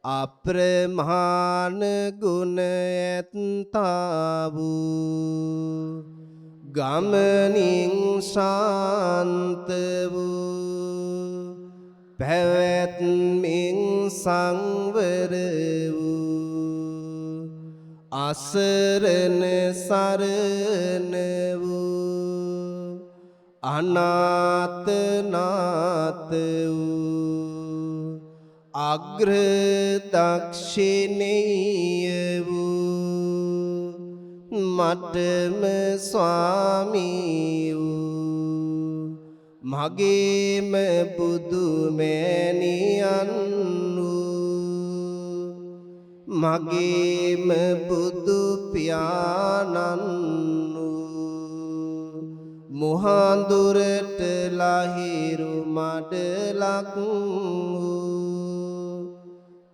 අප්‍රමාණ ගුණ ඇත්තා වූ ගමනින් ශාන්ත වූ පැවැත්මින් සංවර වූ අසරණ සරණ වූ අනාත නාත වූ අග්‍ර දක්ෂිනේය වූ මටම ස්වාමී වූ මගේම බුදු මෑණියන් වූ මගේම බුදු පියාණන් වූ මුහඳුරට ලහිරු මඩලක් වූ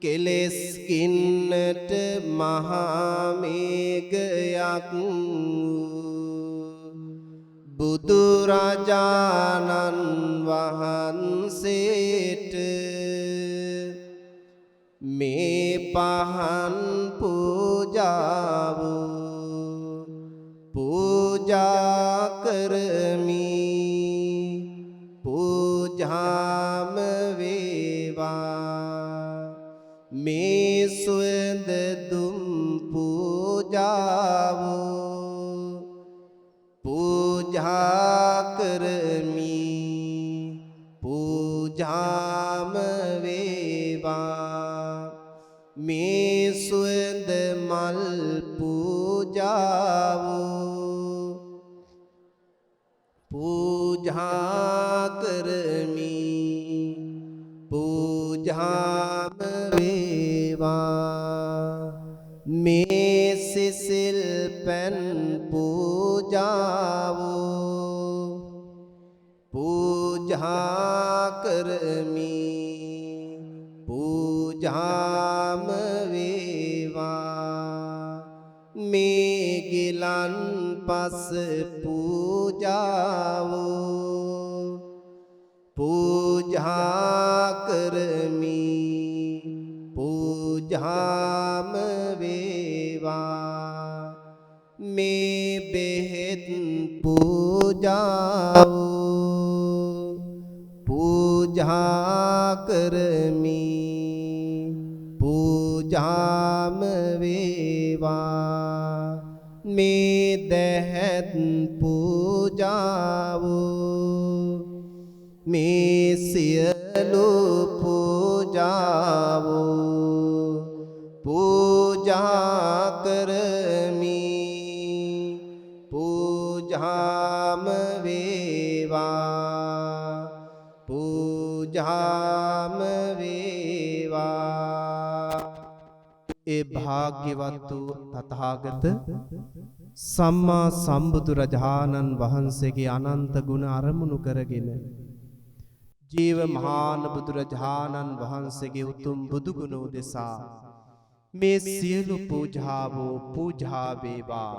කෙලෙස් කින්නට මහා මේඝයක් වූ බුදුරජාණන් වහන්සේට මේ පහන් පූජාව පූජා කරමි පූජාම වේවා මේ සුවඳ දුම් පූජාව පූජා කරමි පූජාම වේවා මේ සුවඳ මල් පූජාව පූජා කරමි පූජාම වේවා මේ සිසිල් පැන් පූජාව පූජා කරමි පූජාම වේවා මේ ගිලන් පස පූජාව පූජා කරමි පූජාම වේවා මේ බෙහෙත් පූජාව පූජා කරමි පූජාම වේවා මේ දැහැත් පූජාව මේ සියලු පූජාව පූජා කරමි පූජාම වේවා පූජාම වේවා ඒ භාග්‍යවත් වූ තථාගත සම්මා සම්බුදුරජාණන් වහන්සේගේ අනන්ත ගුණ අරමුණු කරගෙන ජීවමාන බුදුරජාණන් වහන්සේගේ උතුම් බුදු ගුණ උදෙසා මේ සියලු පූජාවෝ පූජා වේවා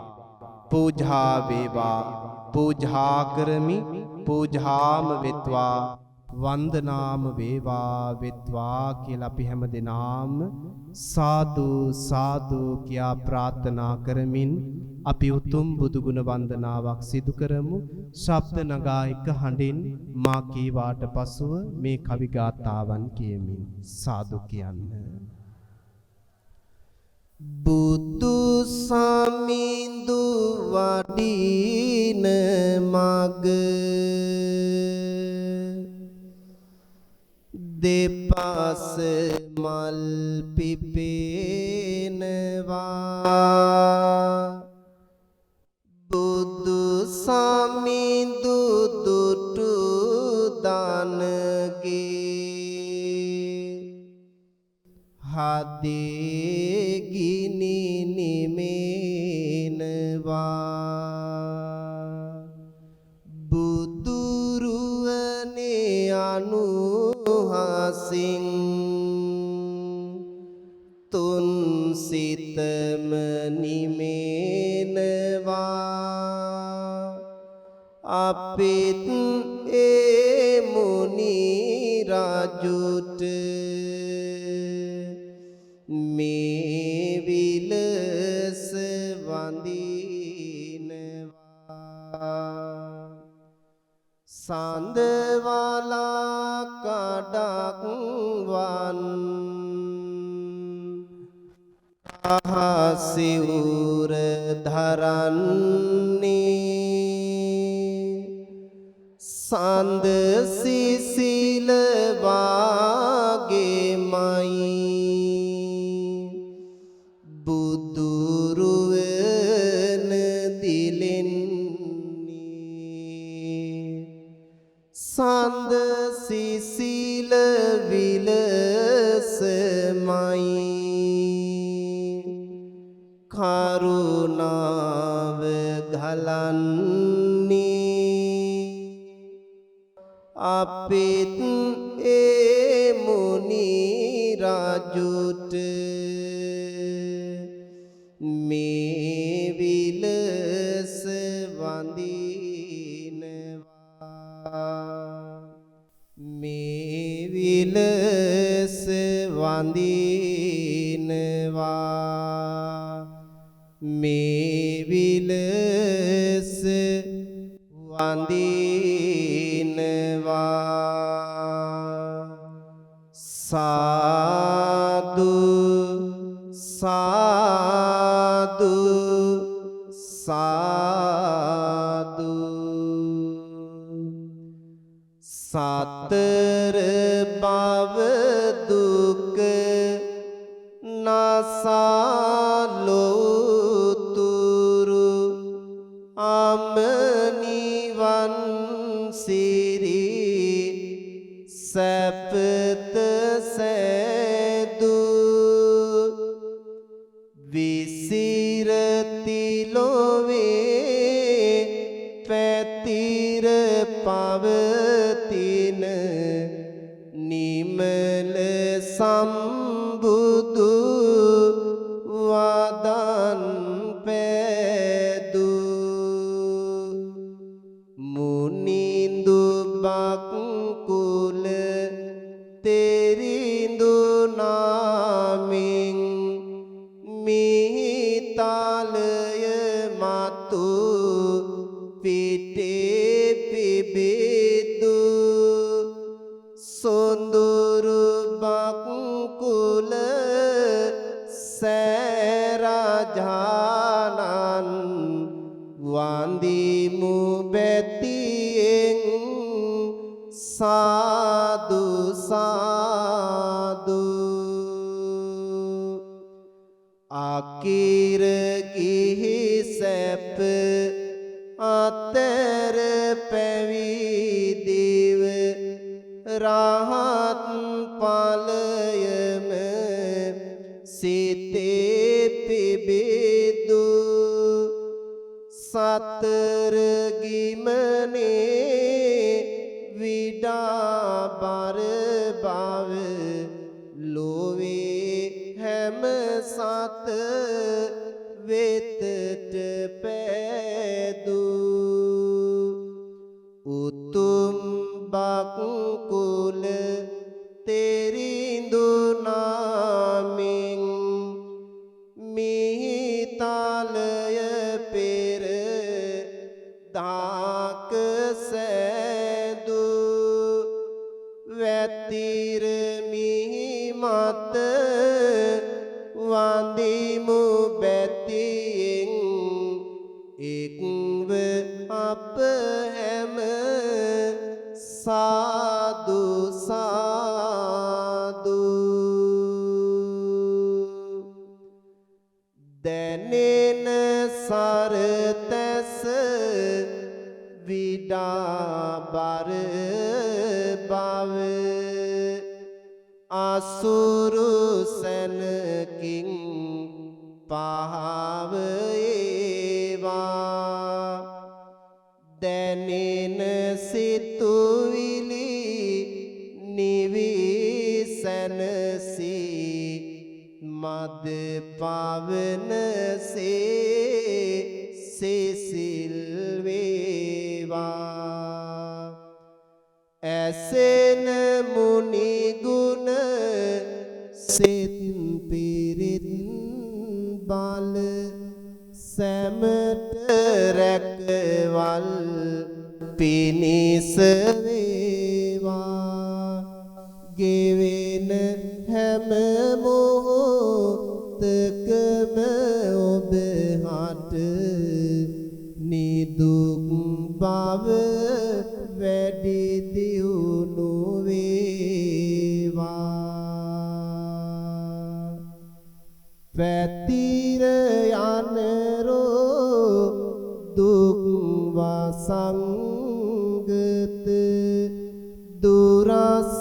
පූජා වේවා පූජා කරමි පූජාම වෙත්වා වන්දනාම වේවා වෙත්වා කියලා අපි හැම දිනාම සාදු සාදු කියා ප්‍රාර්ථනා කරමින් අපි උතුම් බුදු ගුණ වන්දනාවක් සිදු කරමු. ශබ්ද නගා එක හඬින් මා කීවාට පසුව මේ කවි ගාථාවන් කියමින් සාදු කියන්න. බුදු සමිඳු වඩින මග දෙපස මල් පිපෙනවා බුදු සමිඳු දුටු දනගේ හදේ ගිනි නිමෙනවා බුදුරුවනේ අනුහසින් තුන් සිතම නිමෙනවා අපිත් ඒ මුනි රජුට මේ විලස වඳිනවා සඳවලා කඩක් වන් අහසිවුර ධරන්නේ සඳ සිසිල වාගේමයි බුදුරුවන දිලෙන්නේ සඳ සිසිල විලසමයි කරුණාව ගලන්නේ අපිත් ඒ මුනි රජුට මේ විලස වඳිනවා මේ විලස වඳිනවා මේ විලස වඳිනවා සාදු සාදු සාදු සතර බව දුක නසලොතුරු අමනිවන් සිරි සැපත සෑදු විසිරති ලොවේ පැතිර පවතින නිමල සම්බුදු වදන් පෑදු මුනිඳු බක්කුල තෙරිඳු නාමින් මිහිතලය මතු පිටේ පිබිදු සොඳුරු බක්කුල සෑරජානන් වන්දිමු බැතියෙන් සාදු සාදු අකිර ගිහි සැප අතර පැවිදිව රහත් ඵලයම සිතේ පිබිදු සතර ගිමනේ විඩාබර බව ලෝවේ හැම සත වෙතට පෑදු උතුම් බක්කුල තෙරිඳු නාමින් මිහිතලය පෙර දාක සෑදු වැතිර මිහි මත වන්දිමු බැතියෙන් එක්ව අප හැම සාදු සාදු දැනෙන සරතැස විඩාබර බව අසුරු සැනකින් පහව ඒවා දැනෙන සිතුවිලි නිවිසැනසී මද පවනසේ සිසිල් වේවා ඇසෙන මුනි ගුණ සිත පිරිත් බල සැමට රැකවල් පිනිස වේවා ගෙවෙන හැම මොහොතකම ඔබ හට නිදුක් බව වැඩි දියුණු වේවා පැතිර යනරෝ දුක් වසංගත දුරස්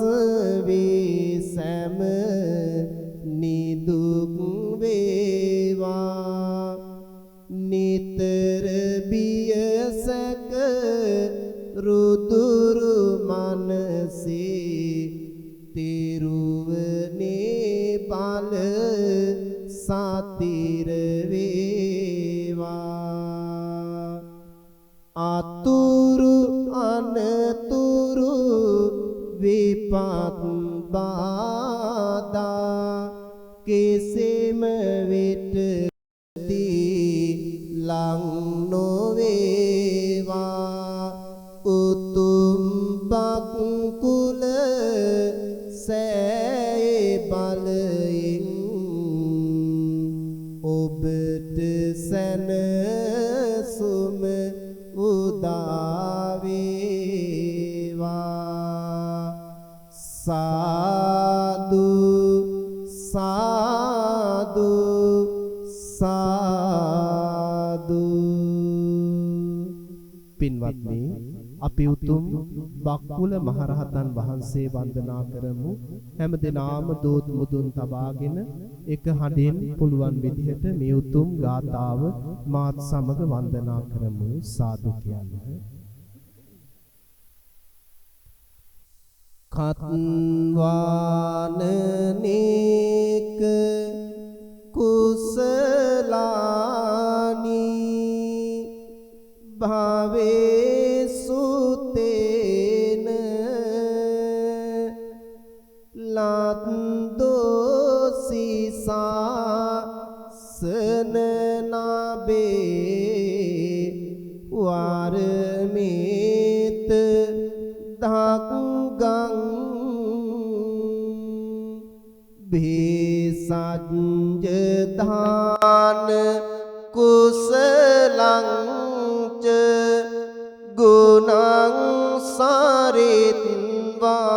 වේ සැම නිදුක් වේවා නිතර බියසක රුදුරු මනසේ තිරුවනේ බල සතිර වේවා අතුරු අනතුරු විපත් බාධා කෙසේම විටදී ලං නොවේවා උතුම් බක්කුල සෑයේ බලයෙන් ඔබට සැනසුම උදා වේවා සාදු සාදු සාදු පින්වත්නි අපි උතුම් බක්කුල මහරහතන් වහන්සේ වන්දනා කරමු හැම දිනම දෝත් මුදුන් තබාගෙන එක හඬින් පුළුවන් විදිහට මේ උතුම් ගාථාව මාත් සමග වන්දනා කරමු සාදු කියන්නේ කත්වානනේක කුසලානි භාවේ සුතේන ලද්දෝසිසා සනනබේ වරමේත දක්ගං භේසජ්ජ දාන කුසලං ච ගුණං සරිත්වා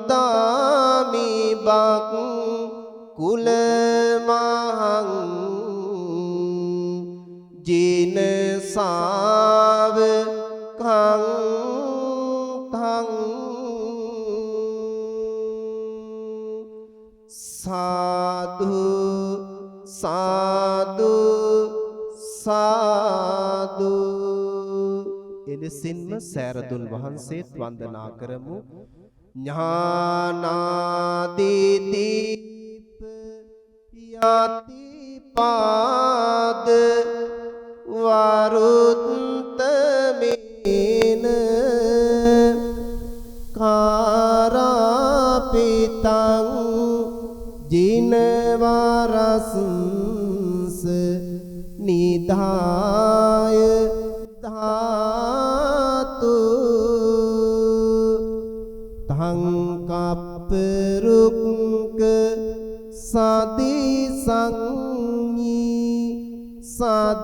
වන්දාමි බක් කුල මහං ජින සාව කං තං සාදු සාදු සාදු එලෙසින්ම සෑරදුන් වහන්සේත් වන්දනා කරමු ඥානාදීදීප යති පාද වරුත්තමේන කාරාපිතං ජිනවරස්ස නිදාය ධාතු තංකප්පරුක්ක සදිසංඤී සදේවකාතං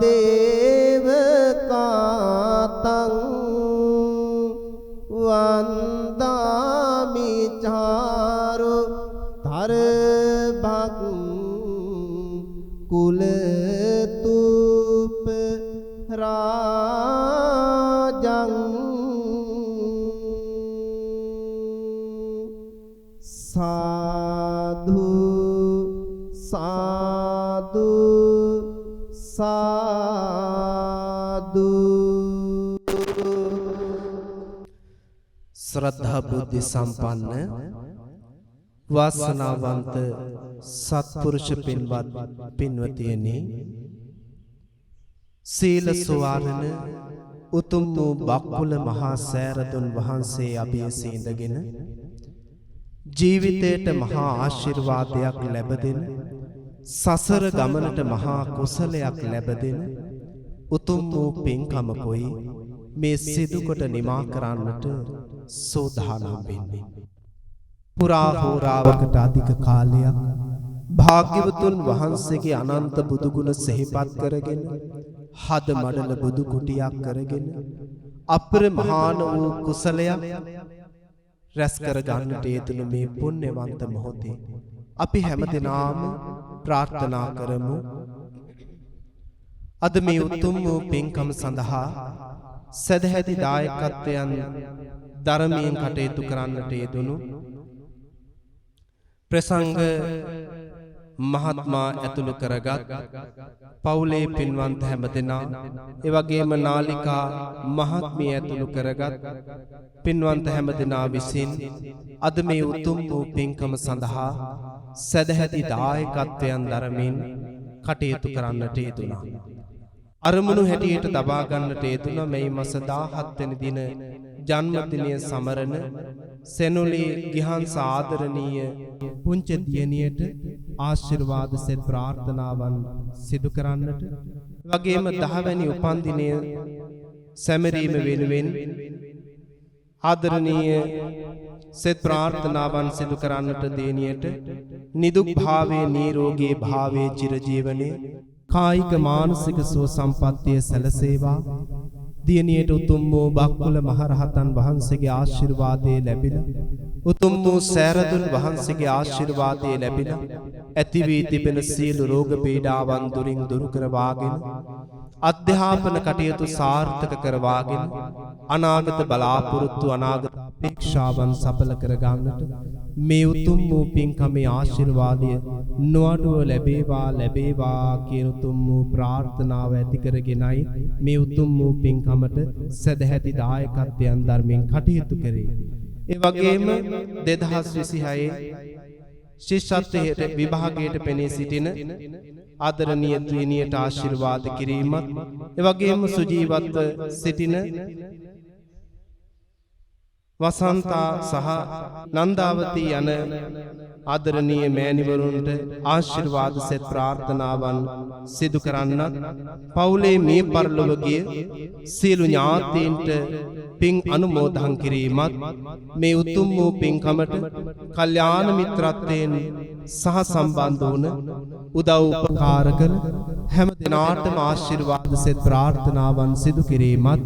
වන්දාමි චාරු ධරභක් කුලතුප රාජං සාදු සාදු සාදු ශ්‍රද්ධා බුද්ධ සම්පන්න වාසනාවන්ත සත්පුරුෂ පින්වත් පින්වතියනි සීල සුවාරණ උතුම් වූ බක්කුල මහා සෑරදුන් වහන්සේ අභියසේ ඉඳගෙන ජීවිතයට මහා ආශිර්වාදයක් ලැබ දෙන සසර ගමනට මහා කුසලයක් ලැබ දෙන උතුම් වූ පින්කමකුයි මේ සිදුකොට නිමා කරන්නට සෝදානම් වෙන්නේ. පුරා හෝරාවකට අධික කාලයක් භාග්‍යවතුන් වහන්සේගේ අනන්ත බුදුගුණ සිහිපත් කරගෙන හද මඩල බුදු කුටියක් කරගෙන අප්‍රමහාන වූ කුසලයක් රැස් කර ගන්නට යෙදුණු මේ පුණ්‍යවන්ත මොහොතේ අපි හැමදෙනාම ප්‍රාර්ථනා කරමු. අද මේ උතුම් වූ පින්කම සඳහා සදැහැති දායකත්වයන් ධර්මයෙන් කටයුතු කරන්නට යෙදුණු ප්‍රසංග මහත්මයා ඇතුළු කරගත් පවුලේ පින්වන්ත හැමදෙනා, ඒ වගේම නාලිකා මහත්මිය ඇතුළු කරගත් පින්වන්ත හැමදෙනා විසින් අද මේ උතුම් වූ පින්කම සඳහා සදැහැති දායකත්වයන් දරමින් කටයුතු කරන්නට යෙදුණා. අරමුණු හැටියට තබා ගන්නට යෙදුණා මේ මාස 17 වෙනි දින ජන්මදිනය සමරන සෙනුලි ගිහන් සාදරණීය පුංචි දියණියට ආශිර්වාද සෙත් ප්‍රාර්ථනාවන් සිදු කරන්නට, වගේම 10 වැනි උපන්දිනය සැමරීම වෙනුවෙන් ආදරණීය සෙත් ප්‍රාර්ථනාවන් සිදු කරන්නට දියණියට නිදුක් භාවයේ නිරෝගී භාවයේ චිරජීවනයේ කායික මානසික සුව සම්පන්නිය සැලසේවා. දියණියට උතුම් වූ බක්කුල මහරහතන් වහන්සේගේ ආශිර්වාදය ලැබිලා, උතුම් වූ සෑරදුන් වහන්සේගේ ආශිර්වාදය ලැබිලා ඇති වී තිබෙන සියලු රෝග පීඩාවන් දුරින් දුරු කරවාගෙන අධ්‍යාපන කටයුතු සාර්ථක කරවාගෙන අනාගත බලාපොරොත්තු අනාගත අපේක්ෂාවන් සඵල කර ගන්නට මේ උතුම් වූ පින්කමේ ආශිර්වාදය නොඅඩුව ලැබේවා කියන උතුම් වූ ප්‍රාර්ථනාව ඇති කරගෙනයි මේ උතුම් වූ පින්කමට සදැහැති දායකත්වයන් ධර්මයෙන් කටයුතු කරේ. ඒ වගේම 2026 ශිෂ්‍යත්වයේ විභාගයට පෙනී සිටින ආදරණීය දියණියට ආශිර්වාද කිරීමත්, ඒ වගේම සුජීවත්ව සිටින වසන්තා සහ නන්දාවතී යන ආදරණීය මෑණිවරුන්ට ආශිර්වාද සෙත් ප්‍රාර්ථනාවන් සිදු කරන්නත්, පවුලේ මේ පරලොවගේ සියලු ඥාතීන්ට පින් අනුමෝදන් කිරීමත් මේ උතුම් වූ පින්කමට කල්යාණ මිත්‍රත්වයෙන් සහ සම්බන්ධ වුණ උදව් උපකාර කළ හැම දිනාටම ආශිර්වාද සෙත් ප්‍රාර්ථනාවන් සිදු කිරීමත්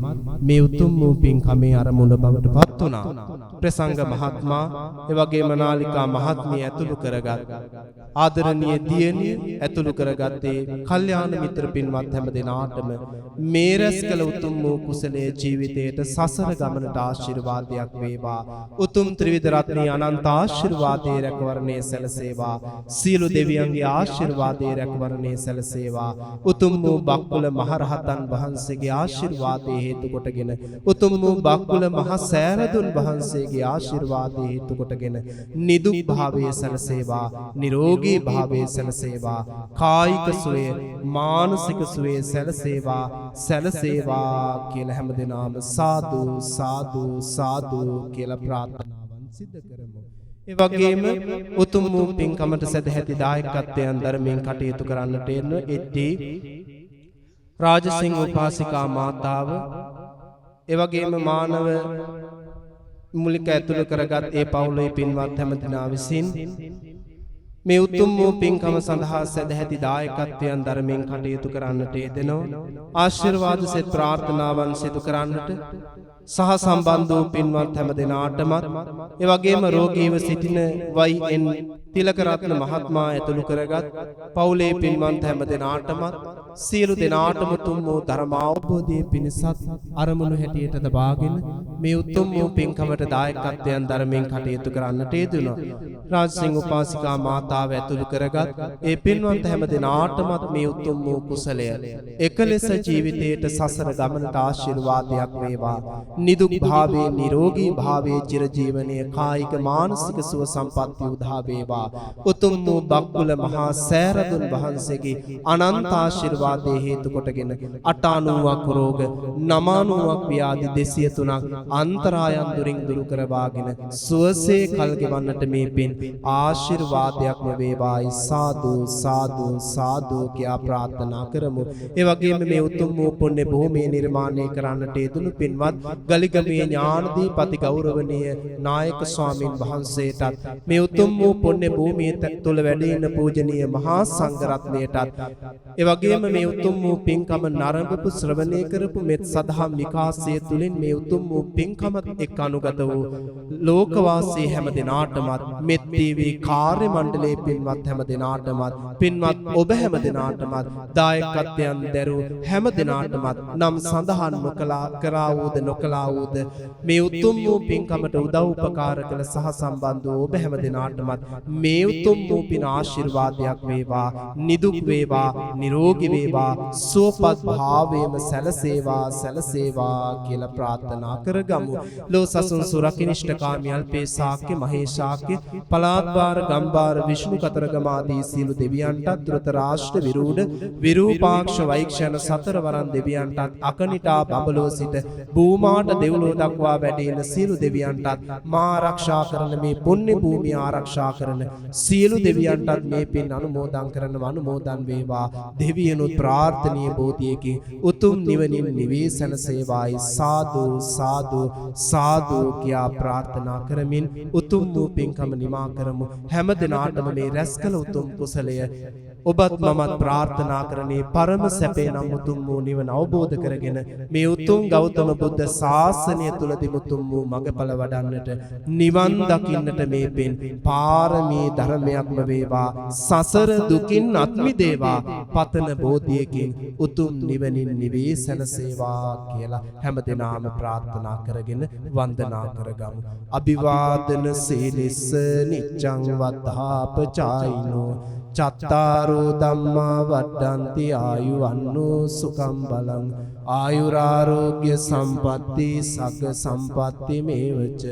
මේ උතුම් වූ පින්කමේ අරමුණ බවට පත් වුණා. ප්‍රසංග මහත්මයා, ඒ වගේම නාලිකා මහත්මිය ඇතුළු කරගත් ආදරණීය දියණිය ඇතුළු කරගත්තේ කල්යාණ මිත්‍ර පින්වත් හැම දිනාටම මේ රැස් කළ උතුම් වූ කුසලයේ ජීවිතයට සසර ගමනට ආශිර්වාදයක් වේවා. උතුම් ත්‍රිවිධ රත්නයේ අනන්ත ආශිර්වාදයේ රැකවරණය සැලසේවා. සියලු දෙවියන්ගේ ආශිර්වාදයේ රැකවරණය සැලසේවා. උතුම් වූ බක්කුල මහරහතන් වහන්සේගේ ආශිර්වාදයේ හේතු කොටගෙන, උතුම් වූ බක්කුල මහ සෑරදුන් වහන්සේගේ ආශිර්වාදයේ හේතු කොටගෙන නිදුක් භාවයේ සැලසේවා, නිරෝගී භාවයේ සැලසේවා, කායික සුවය මානසික සුවය සැලසේවා කියලා හැමදෙනාම සාදු සාදු සාදු කියලා ප්‍රාර්ථනාවන් සිදු කරමු. ඒ වගේම උතුම් වූ පින්කමට සදැහැති දායකත්වයන් ධර්මයෙන් කටයුතු කරන්නට එන එට්ටි රාජසිංහ උපාසිකා මාතාව, ඒ වගේම මානව මුලික ඇතුළු කරගත් ඒ පවුලේ පින්වත් හැමදෙනා විසින් මේ උතුම් වූ පින්කම සඳහා සදැහැති දායකත්වයන් ධර්මයෙන් කටයුතු කරන්නට යෙදෙනවා. ආශිර්වාද සෙත් ප්‍රාර්ථනාවන් සිදු කරන්නට සහ සම්බන්ධ වූ පින්වත් හැමදෙනාටමත්, ඒ වගේම රෝගීව සිටින වයි.එන් තිලකරත්න මහත්මයා ඇතුළු කරගත් පවුලේ පින්වත් හැමදෙනාටමත් සියලු දෙනාටම උතුම් වූ ධර්ම අවබෝධයේ පිණිසත් අරමුණු හැටියට තබාගෙන මේ උතුම් වූ පින්කමට දායකත්වයන් ධර්මයෙන් කටයුතු කරන්නට යෙදුණා. රාජසිංහ උපාසිකා මාතා කාන්තාව ඇතුළු කරගත් ඒ පින්වන්ත හැම දිනාටමත් මේ උතුම් වූ කුසලය එකලෙස ජීවිතයට සසර ගමනට ආශිර්වාදයක් වේවා. නිදුක් භාවයේ නිරෝගී භාවයේ චිරජීවනයේ කායික මානසික සුව සම්පත්ති උදා වේවා. උතුම් වූ බක්කුල මහා සෑරදුන් වහන්සේගේ අනන්ත ආශිර්වාදයේ හේතු කොටගෙන 98ක් රෝග 99ක් ව්‍යාධි 203ක් අන්තරායන් දුරින් දුරු කරවාගෙන සුවසේ කල් ගෙවන්නට මේ පින් ආශිර්වාදයක්ම වේවායි. සාදු සාදු සාදු කියා ප්‍රාර්ථනා කරමු. ඒ වගේම මේ උතුම් වූ පුණ්‍ය භූමිය නිර්මාණය කරන්නට යෙදුණු පින්වත් ගලිගමේ ඥානදීපති ගෞරවනීය නායක ස්වාමින් වහන්සේටත් මේ උතුම් වූ පුණ්‍ය භූමිය තුළ වැඩ ඉන්න පූජනීය මහා සංඝ රත්නයටත් ඒ වගේම මේ උතුම් වූ පින්කම නරඹපු ශ්‍රවණය කරපු මෙත් සදහම් විකාශය තුළින් මේ උතුම් වූ පින්කමත් එක් අනුගත වූ ලෝකවාසී හැම දිනාටමත් මෙත් ටීවී කාර්ය මණ්ඩලයේ පින්වත් හැම දිනාටමත් පින්වත් ඔබ හැම දිනාටමත් දායකත්වයන් දරූ හැම දිනාටමත් නම් සඳහන් කරා වූද නොකලා වූද මේ උතුම් වූ පින්කමට උදව් උපකාර කළ සහ සම්බන්ධ වූ ඔබ හැම දිනාටමත් මේ උතුම් වූ පින ආශිර්වාදයක් වේවා. නිදුක් වේවා, නිරෝගී වේවා, සුවපත් භාවයේම සැලසේවා සැලසේවා කියලා ප්‍රාර්ථනා කරගමු. ලෝසසුන් සුරකිනිෂ්ඨකාමී අල්පේශාක්‍ය මහේශාක්‍ය පලාත්බාර ගම්බාර විෂ්ණු කතරගම ආදී සීල දෙවියන්ටත් ද්‍රත රාෂ්ට්‍ර විරූඪ විරූපාක්ෂ වෛක්ෂණ සතරවරන් දෙවියන්ටත් අකනිටා බඹලෝ සිට භූමාට දෙව්ලොව දක්වා වැඩ ඉන සීල දෙවියන්ටත් මා ආරක්ෂා කරන මේ පුණ්‍ය භූමිය ආරක්ෂා කරන සියලු දෙවියන්ටත් මේ පින් අනුමෝදන් කරන අනුමෝදන් වේවා. දෙවියනුත් ප්‍රාර්ථනීය බෝධියකින් උතුම් නිවනින් නිවේසන සේවායි. සාදු සාදු සාදු කියා ප්‍රාර්ථනා කරමින් උතුම් වූ පින්කම නිමා කරමු. හැම දිනාටම මේ රැස් කළ උතුම් කුසලය ඔබත් මමත් ප්‍රාර්ථනා කරන්නේ පරම සැපේ නම් උතුම් වූ නිවන අවබෝධ කරගෙන මේ උතුම් ගෞතම බුද්ධ ශාසනය තුලදී උතුම් වූ මඟඵල වඩන්නට නිවන් දකින්නට මේ පින් පාරමී ධර්මයක්ම වේවා. සසර දුකින් අත් මිදේවා. පතන බෝධියකින් උතුම් නිවනින් නිවේසන සේවා කියලා හැමදෙනාම ප්‍රාර්ථනා කරගෙන වන්දනා කරගමු. අභිවාදන සීලිස්ස නිච්ඡං වද්ධාපචායිනෝ චත්තාරෝ ධම්මා වඩ්ඩන්ති ආයුවන්නෝ සුඛං බලං ආයුරාරෝග්‍ය සම්පatti සග්ග සම්පatti මේවච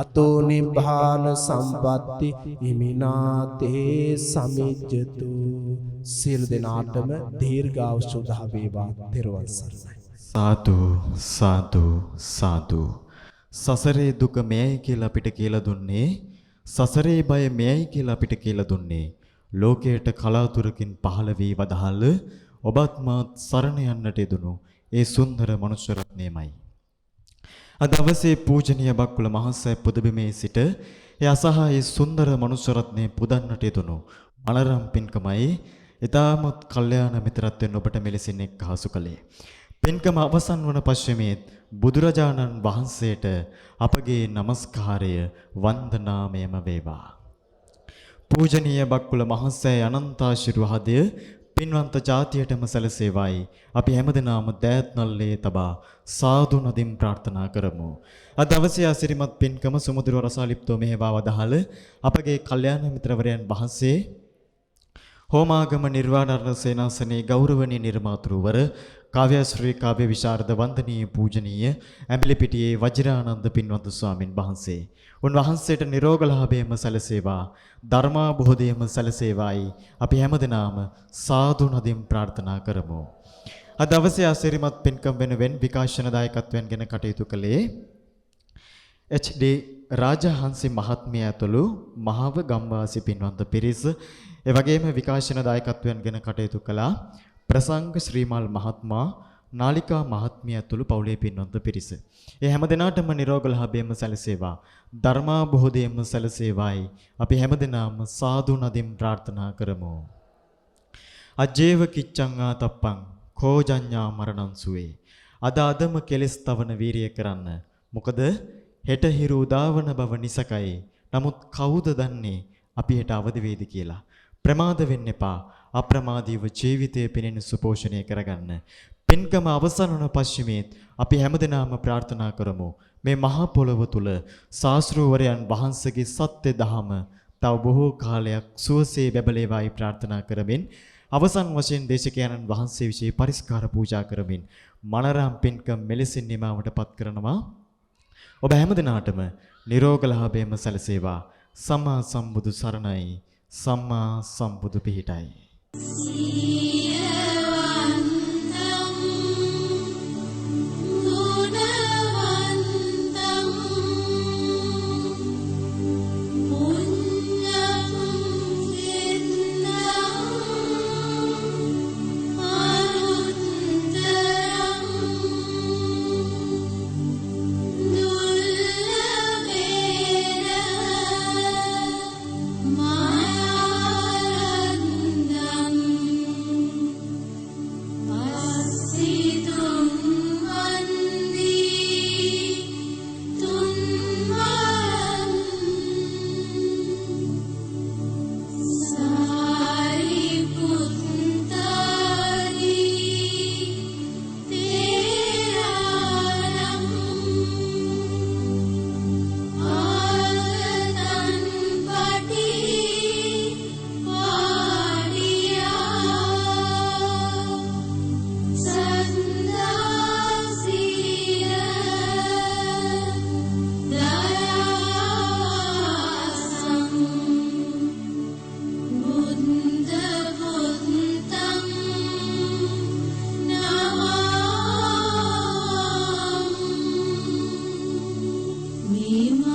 අතෝ නිබ්බාන සම්පatti හිමිනාතේ සමිජ්ජතු. සියලු දෙනාටම දීර්ඝායුෂ උදා වේවා. තෙරුවන් සරණයි. සාදු සාදු සාදු. සසරේ දුක මෙයයි කියලා අපිට කියලා දුන්නේ, සසරේ බය මෙයයි කියලා අපිට කියලා දුන්නේ ලෝකයට කලාතුරකින් පහළ වී වදාළ ඔබත් මාත් සරණ යන්නට යෙදුණු ඒ සුන්දර මනුෂ්‍ය රත්නයමයි. අද දවසේ පූජනීය බක්කුල මහසෑ පුදබිමේ සිට ඒ අසහාය සුන්දර මනුෂ්‍ය රත්නය පුදන්නට යෙදුණු මනරම් පින්කමයි ඊටමත් කල්යාණ මිත්‍රත්වයෙන් ඔබට මෙලෙසින් එක්හසු කළේ. පින්කම අවසන් වන පශ්චිමේ බුදුරජාණන් වහන්සේට අපගේ নমස්කාරය වන්දනාමයම වේවා. පූජනීය බක්කුල මහසෑ අනන්ත ආශිර්වාදය පින්වන්ත ජාතියටම සැලසේවායි අපි හැමදෙනාම දෑත්නල්ලේ තබා සාදු නදින් ප්‍රාර්ථනා කරමු. අද දවසේ ආශිර්වාද පින්කම සුමුදුර රසාලිප්තෝ මෙහෙවා වදාළ අපගේ කල්යාණ මිත්‍රවරයන් වහන්සේ හෝමාගම නිර්වාණරණ සේනාසනයේ ගෞරවනීය නිර්මාතෘවර කාව්‍යශ්‍රී කාව්‍ය විශාරද වන්දනීය පූජනීය ඇඹිලිපිටියේ වජිරානන්ද පින්වන්ත ස්වාමින් වහන්සේ උන්වහන්සේට නිරෝගලාභයම සැලසේවා, ධර්මාභෝධයම සැලසේවායි අපි හැමදෙනාම සාදු නදින් ප්‍රාර්ථනා කරමු. අද දවසේ ආශිර්වාද පින්කම් වෙනුවෙන් විකාශන දායකත්වයෙන් ගෙන කටයුතු කළේ HD රාජහංසි මහත්මිය ඇතුළු මහව ගම්වාසී පින්වන්ත පිරිස, ඒ වගේම විකාශන දායකත්වයෙන් ගෙන කටයුතු කළා ප්‍රසංග ශ්‍රීමල් මහත්මයා, නාලිකා මහත්මිය ඇතුළු පවුලේ පින්වන්ත පිරිස. ඒ හැම දිනාටම නිරෝගලාභයම සැලසේවා, ධර්මාභෝධයම සැලසේවායි අපි හැමදෙනාම සාදු නදින් ප්‍රාර්ථනා කරමු. අජේව කිච්ඡං ආතප්පං කෝජඤ්ඤා මරණං සුවේ. අදම කෙලස් තවන වීරිය කරන්න. මොකද හෙට හිරු උදාවන බව නිසකයි. නමුත් කවුද දන්නේ අපි හෙට අවදි වේද කියලා. ප්‍රමාද වෙන්න එපා. අප්‍රමාදීව ජීවිතය පිනෙන සුපෝෂණය කරගන්න. පින්කම අවසන් වන පශ්චිමේත් අපි හැමදෙනාම ප්‍රාර්ථනා කරමු. මේ මහා පොළොව තුල ශාස්ත්‍රූවරයන් වහන්සේගේ සත්‍ය දහම තව බොහෝ කාලයක් සුවසේ බැබලේවායි ප්‍රාර්ථනා කරමින් අවසන් වශයෙන් දේශකයන්න් වහන්සේ විසින් පරිස්කාර පූජා කරමින් මනරම් පින්කම් මෙලෙසින් නිමාවටපත් කරනවා. ඔබ හැමදිනාටම නිරෝග ලාභයම සැලසේවා. සම්මා සම්බුදු සරණයි. සම්මා සම්බුදු පිහිටයි. Mima